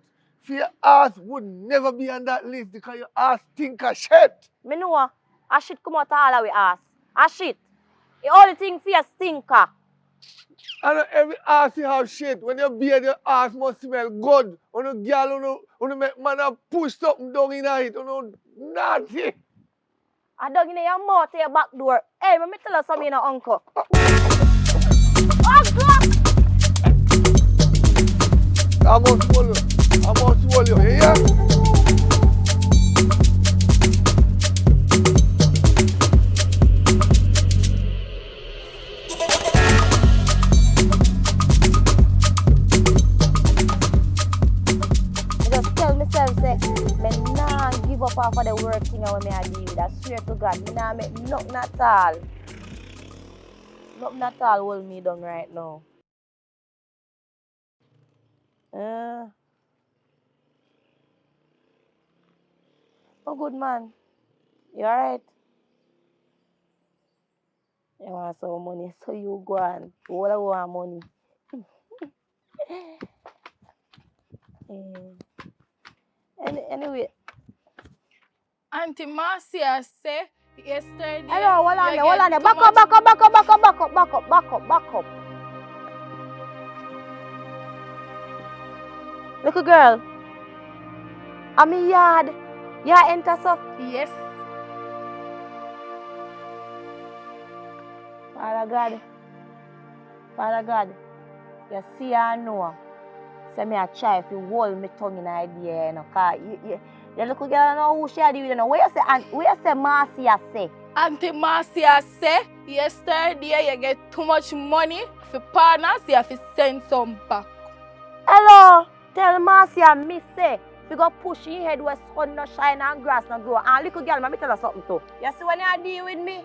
your ass would never be on that list because your ass stink of shit. Me know a shit come out all with ass. A shit. The only thing for your stinker. And every ass you have shit. When you beard, your ass must smell good. When you girl, when you make man push something down in it, you know, naughty. I dug in your mouth to your back door. Hey, let me tell you something, uncle. I must swallow you, yeah? Just tell myself, say, me nah give up off of the work thing when me I deal with. I swear to God, me nah make nothing at all. Nothing at all hold me down right now. Oh, good man. You alright? You want some money, so you go on. What I want money. Anyway. Auntie Marcia say yesterday. Hello, hold on you there, hold get on there. too Back much- up. Little girl. I'm in yard. You enter so. Yes. Father God, you see I know. So me a try if you hold me tongue in idea, you know, cause the little girl know who she a deal with, you know. Where you say Marcia say? Auntie Marcia say yesterday you get too much money for partners, you have to send some back. Hello, tell Marcia me say, we go push in head where sun no shine and grass no grow. And little girl, let me tell her something too. You see when you deal with me,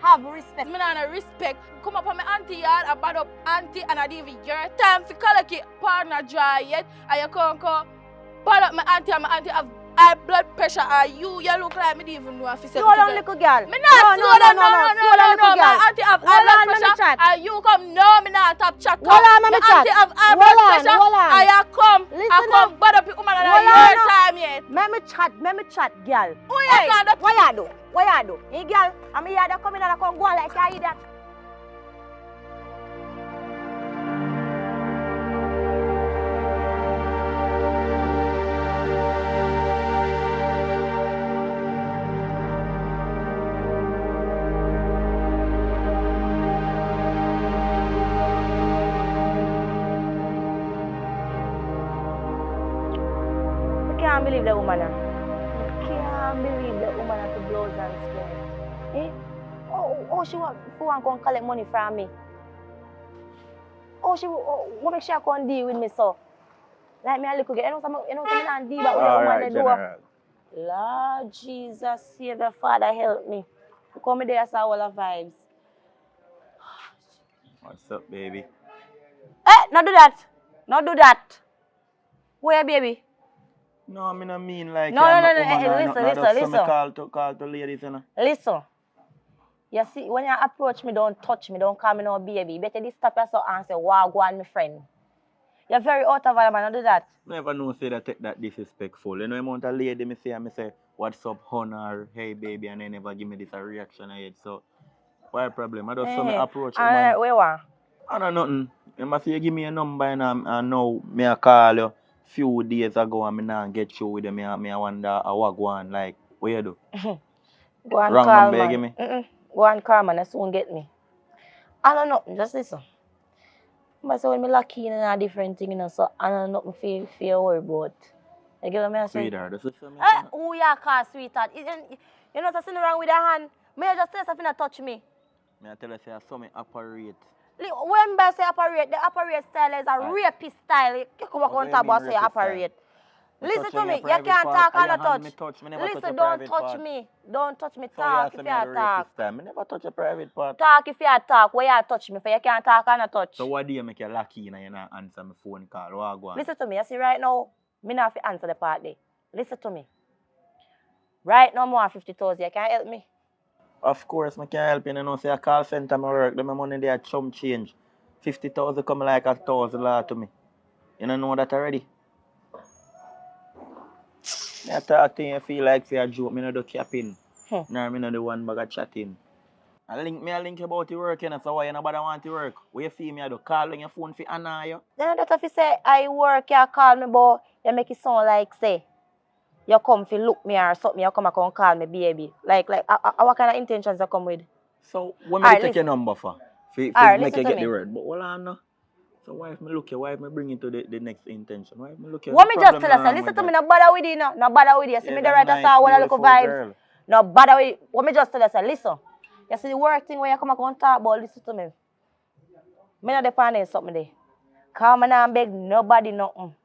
have respect. Me not no respect. Come up on my auntie yard, I bad up auntie and I give you your time to collect your partner dry yet. And you come bad up my auntie and my auntie have high blood pressure and you look like me didn't even know if you said Slow down, little girl. Me not No. My auntie have high blood pressure and you come, no, me not top chat. Hold on, let me chat. Auntie have high blood pressure and you come, Listen I come bad up your woman and Hold your on. time yet. Let me chat, girl. Hey, What you do? Hey, girl, I'm here to come in and I come go on like you that. I can't believe the woman. I can't believe the woman at the blows and scared. Eh? Oh, she want to come collect money from me. What makes she come deal with me so? Like me a little girl, you know something not deal with the woman they do. General. Lord Jesus, Savior, Father, help me. Come there, I saw all the vibes. What's up, baby? Not do that. Where, baby? No, I mean I mean like No, listen. Call to ladies, you know. Listen. You see, when you approach me, don't touch me, don't call me no baby. Better this stop yourself and say, wow, go on, my friend. You're very out of order, man. Don't do that. Never know say that take that disrespectful. You know, amount of lady me say, what's up, honor, hey baby, and they never give me this a reaction yet. So, why problem? I just saw me approach you, man. Where what? I don't know nothing. You must say you give me a number and now me a call you few days ago and me not get you with you. Me I wonder what go on, like, what you do? Go and Wrong call, number man. you give me? Go and call, man. That's soon get me. I don't know. Just listen. But so when me lucky in a different thing, you know, so I don't know nothing feel worry about. You get what I'm saying? Sweetheart, that's what I'm Who you call sweetheart? You know what's wrong with that hand? May I just say something that touch me? Me I tell you say I saw me operate. When I say operate, the operate style is a rapist style. You come back on top and say operate. Listen to me, you can't talk and not touch. Listen, don't touch me. Don't touch me. Talk if you talk. I never touch a private part. Talk if you talk. Where you touch me for you can't talk and not touch. So what do you make you lucky and you not answer my phone call? What go on? Listen to me. You see right now, me not have to answer the part there. Listen to me. Right now, more 50,000. You can't help me. Of course, I can help you. You know, say a call center my work. My money there chum change. 50,000 come like 1,000 lot to me. You don't know that already? I talk to you, feel like say a joke. Me not do capping. Nah, me not the one bag of chatting. I link you about the work, you know, so why you nobody want to work? Where you see me, I do call on your phone for annoy you. Then that's if you say I work, you call me, but you make it sound like say you come to look me or something, you come and call me baby. Like what kind of intentions you come with? So what me take your number for? For make you get the word. But hold on now. So why if me look you, why if me bring it to the next intention? Why if me look you? What me just tell us, listen to me, no bother with you, no bother with you. See me the right as all the little vibes. No bother with you. What me just tell us, listen. You see the work thing where you come and talk about, listen to me. Me not depend on something there. Come and beg nobody nothing.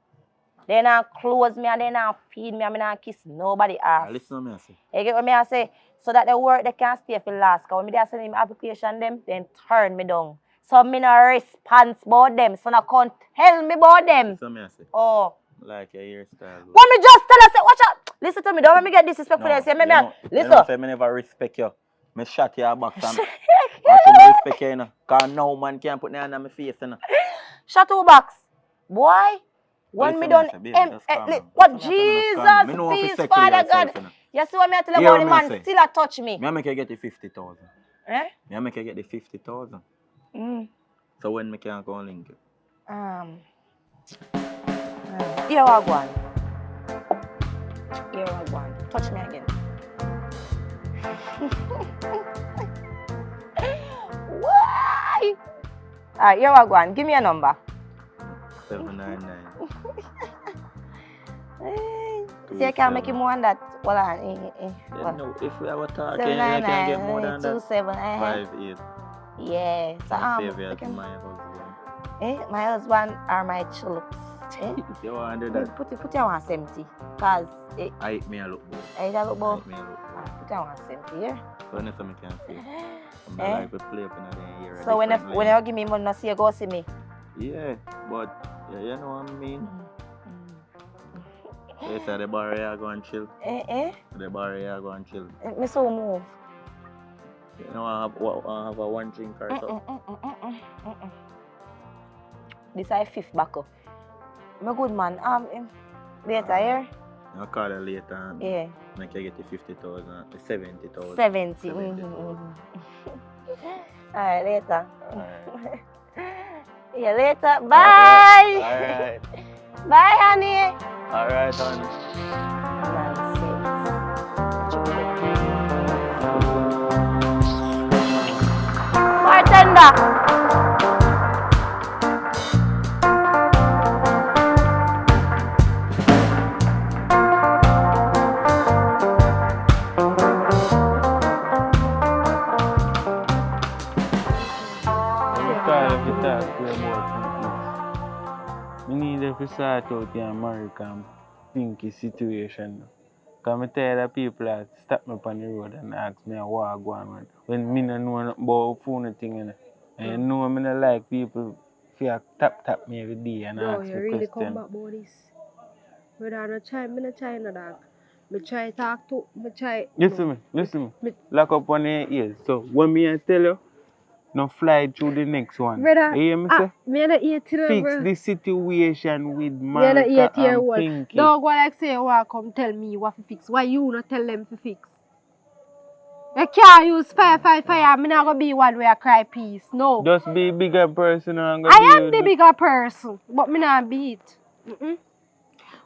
They not close me and they not feed me and me not kiss nobody ass. Listen to me, I say. You get what me I say? So that the work they can stay for last. Because when me send them application them, then turn me down. So me no response about them. So no can't tell me about them. Listen to me, I say. Oh. Like your hairstyle. What me just tell us, watch out. Listen to me, don't let me get disrespectful. No, Say, you know listen. say me never respect you. Me shot your back and I should respect you, you know. Cause no man can put their hand on my face, you know. Shut two box. Boy, when me done what Jesus, peace, Father God. You see what me tell you about the man still a touch me. Me make you get the 50,000. Eh? Me make you get the 50,000. So when me can go and link you? Here I go on. Here I go on. Touch me again. Why? Alright, here I go on. Give me a number. 799. See, I can make you more than that. Hold on. No, if we have a talk, you can get more than that. 27. 58. Yeah. So Save you as my husband. My husband are my chulops. You want to do that? Put your 170. Cause I eat me a look boy. I eat a look boy. I eat me a look boy. Put your 170 here. So next time I can see. I'm not like to play up in the year. So when you give me money, no see you go see me. Yeah, but you know what I mean. So you say the bar here go and chill. The bar here go and chill. Me so move. You know I have a one drink or something. This is 5th back up. My good man. Later here. I'll call you later. Yeah. Make you get the 50,000, the 70,000. 70. Alright, later. Alright. Yeah, later. Bye. Alright. Bye, honey. Alright, honey. Bartender. I need to sort out the American pinky situation. Because I'm tired of people that stop me on the road and ask me what I go on when I don't know nothing about phone thing. And you know I don't like people feel tap me every day and ask me you really questions. come back about this. Whether I not try no dog. I try talk to, I try... Listen me. Lock up on your ears. So when I tell you, no fly through the next one. Brother, you hear me say? Me not eat here, fix bro. the situation with Marika and Pinky. Don't go like say you come tell me what to fix. Why you not tell them to fix? You can't use fire. I'm not going to be one where I cry peace. No. Just be a bigger person. I am the bigger person, but me not be it.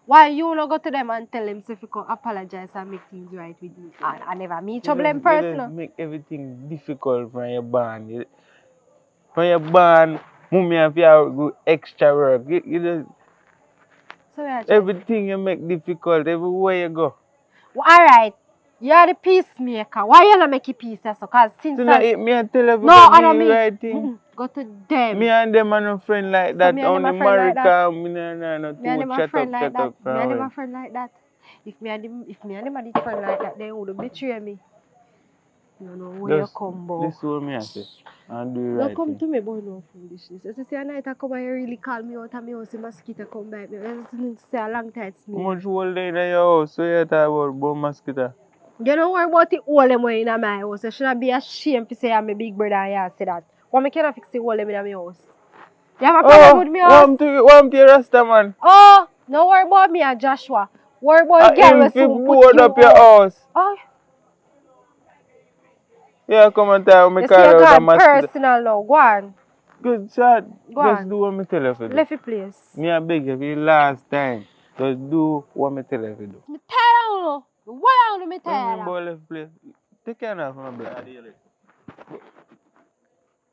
Why you not go to them and tell them if you can apologize and make things right with me? I never meet trouble in person. You make everything difficult from your band. From your band, mommy have to go extra work. So everything you make difficult everywhere you go. Well, alright. You're the peacemaker. Why you not make it peace? Because since so me I tell you I don't mean right thing. Go to them. Me and them are no friend like that. So only Marika, me no me and them are friend like that. Me and them are friend like that. If me and them are the friend like that, they would betray me. You know where you come, boy. This is what me I say. And do right. Don't come to me, boy, no foolishness. As I say, a night I come and you really call me out and me house, a mosquito come by me. I just say a long time to me. How much hole in your house? So you talk about mosquito? You don't worry about the hole in my house. You shouldn't be ashamed to say I'm a big brother and you say that. Why can't fix the hole in my house? You have a problem with me house? What to your Rasta man? Oh, don't worry about me and Joshua. Worry about the girl who soon put you up your house. Oh. Yeah, come and tell me. You see, you got personal now. Go on. Good shot. Go just on. do what me tell you to do. Left your place. Me a beg you for the last time. Just do what me tell you to do. Me tired of you. What are you tired of? When left place, take care of my blood.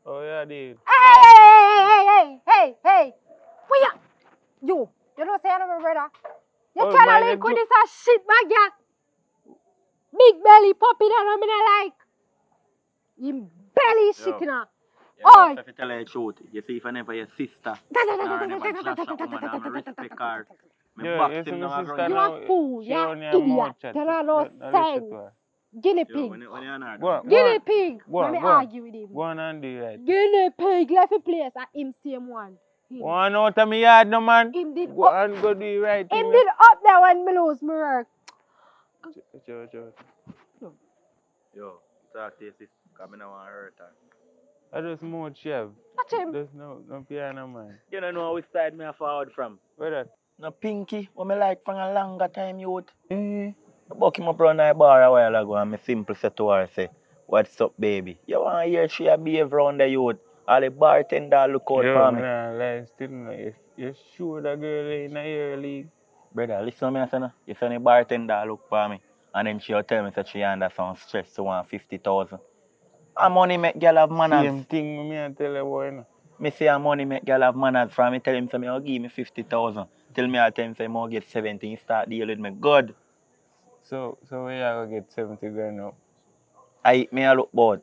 Oh yeah, dude. Hey. Where you? You don't say I'm my brother. You can't link with this shit, my girl. Big belly puppy that I'm in like. You belly shit in her. Oh! If you tell her the truth, you see if I never your sister, I never flash a woman, I respect her. You a fool, you a idiot. You don't know sense. Guinea pig. Guinea pig. Let me argue with him. Go on and do that. Guinea pig left a place at him same one. One out of my yard, no man. Him did go and go do the right thing. Him did up there when me lose my work. Yo, talk to your sister, because I don't want to hurt her. I just more chef. Watch him. There's no piano man. You don't know which side me forward from. Where that? No Pinky, what me like from a longer time youth. Eh. I buck him up around the bar a while ago and me simple say to her, say, what's up baby? You want to hear she behave around the youth? All the bartender look out for me. Nah, like, still no. You sure that girl in your league? Brother, listen to me, I say no. You say the bartender look for me. And then she'll tell me that she under some stress, she want 50,000. And money make girl have manners. Same thing me I tell you boy, no. Me say a money make girl have manners. From me tell him say me I'll give me 50,000. Till me I tell him say I'll get 70, start deal with me good. So where you gonna get 70 grand now? Me I look bored.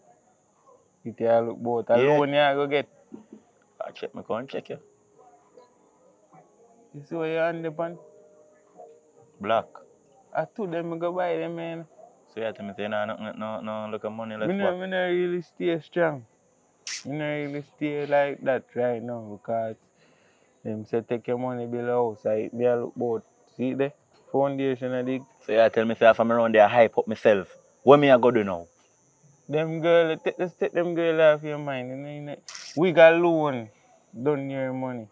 You look both. Alone you go get. I check my count, check you. You see where you on the pan? Black. I told them I go buy them, man. So you tell me say no look at money, let's Me work. not really stay strong. Me not really stay like that right now because them say take your money below house. Me I look both. See there? Foundation I dig. So you tell me say if I'm around there I hype up myself. What me I go do now? Them girl, let's take them girl off your mind. You know? We got loan. Done your money.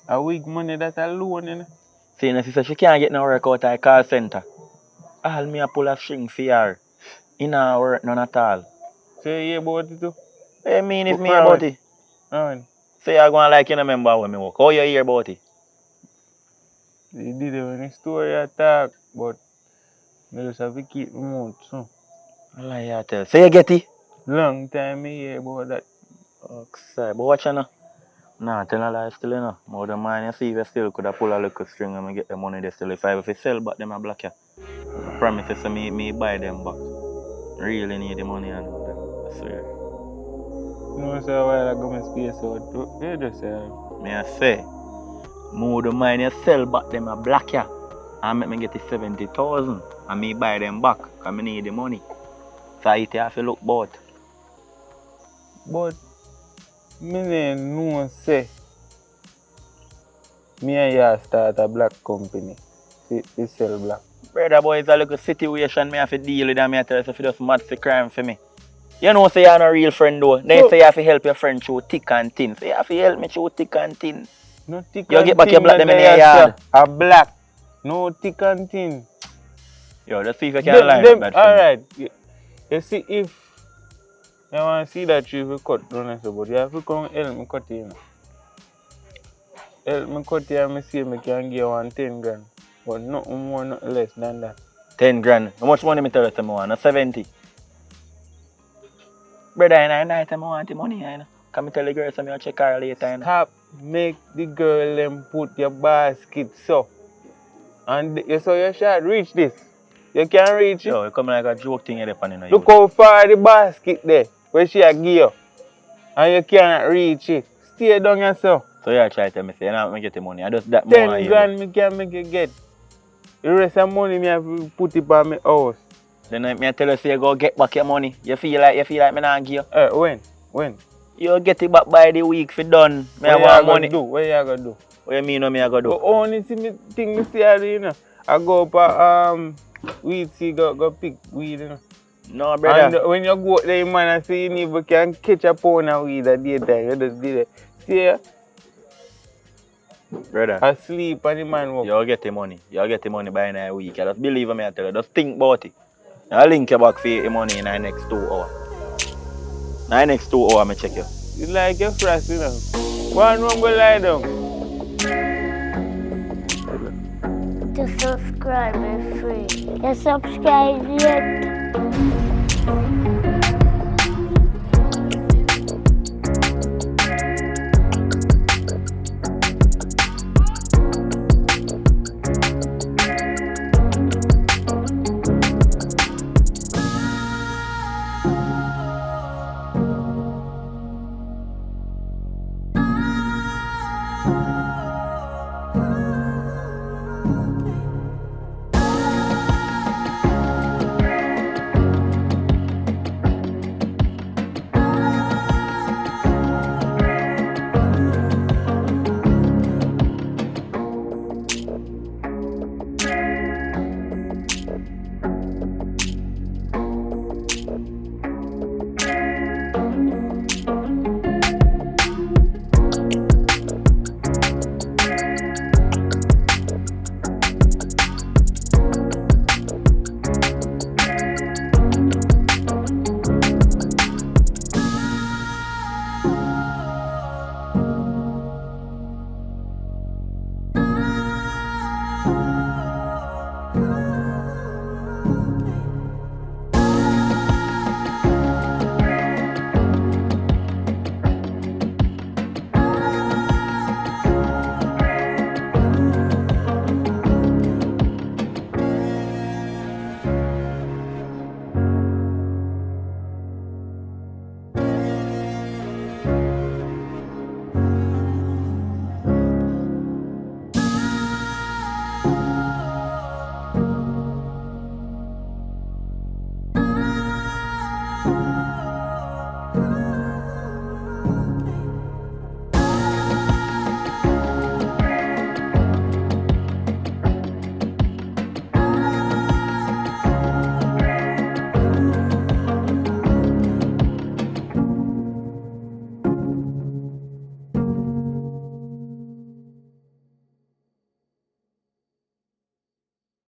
A week money that a loan, you know? See, she said she can't get no work out at a call center. All me a pull a string for her. In her work none at all. So you hear about it too? What you mean if me hear about it? So you're going like you don't remember when me work. How you hear about it? You did it when the story attack, but I just have to keep my mouth, so. I lie you tell. So you get it? Long time I hear about that. Oh, sorry, but watch you now. Nah, tell a lie still, you know. More than mine, you see if you still could have pull a little string and get the money there still. If I sell back them, I block you. I promise you, so me buy them back. Really need the money and them, I swear. You know, so a while ago, my space out. You just say. Me I say, more than mine, you sell back them, I block you. And make me get the 70,000 and me buy them back because I need the money. So I have to look both. But me didn't know say me and you start a black company. To sell black. Brother boy, it's a little situation me have to deal with and me I tell you if you just mad for crime for me. You know say you're not a real friend though. Then you say you have to help your friend through thick and thin. So you have to help me through thick and thin. No thick you and get back thin your black them in your yard. A black. No thick and thin. Yo, let's see if you can line up that alright. You see if you want to see that tree we cut down so but you have to come help me cut it, you know. Help me cut it and me see me can give you 10 grand. But nothing more, nothing less than that. 10 grand. How much money me tell you I want? 70. Brother, I night I want the money, you know. Can me tell the girl some you check her later, you know. Stop. Make the girl them put your basket so. And you saw your shot reach this. You can't reach it. Yo, you come like a joke thing here, you know. Look how far the basket there. Where she a give you. And you cannot reach it. Stay down yourself. So you try to tell me, say, you know, me get the money. I just that 10 grand me can make you get. The rest of money me have to put it on my house. Then I tell you, say, you go get back your money. You feel like me not give you? When? You'll get it back by the week for done. Me What want money. What you gonna do? What you mean what me I go do? The only thing me see I do, you know. I go up weed see go pick weed, you know. No, brother. And when you go there, man, I see you never can catch a pound of weed at daytime. You just did it. See, brother. I sleep and the man walk. You'll get the money. You'll get the money by in a week. You just believe me, I tell you. Just think about it. I'll link you back for your money in the next 2 hours. In the next 2 hours, I check you. You like your frost, you know. One room go lie down. To subscribe is free. You subscribe yet?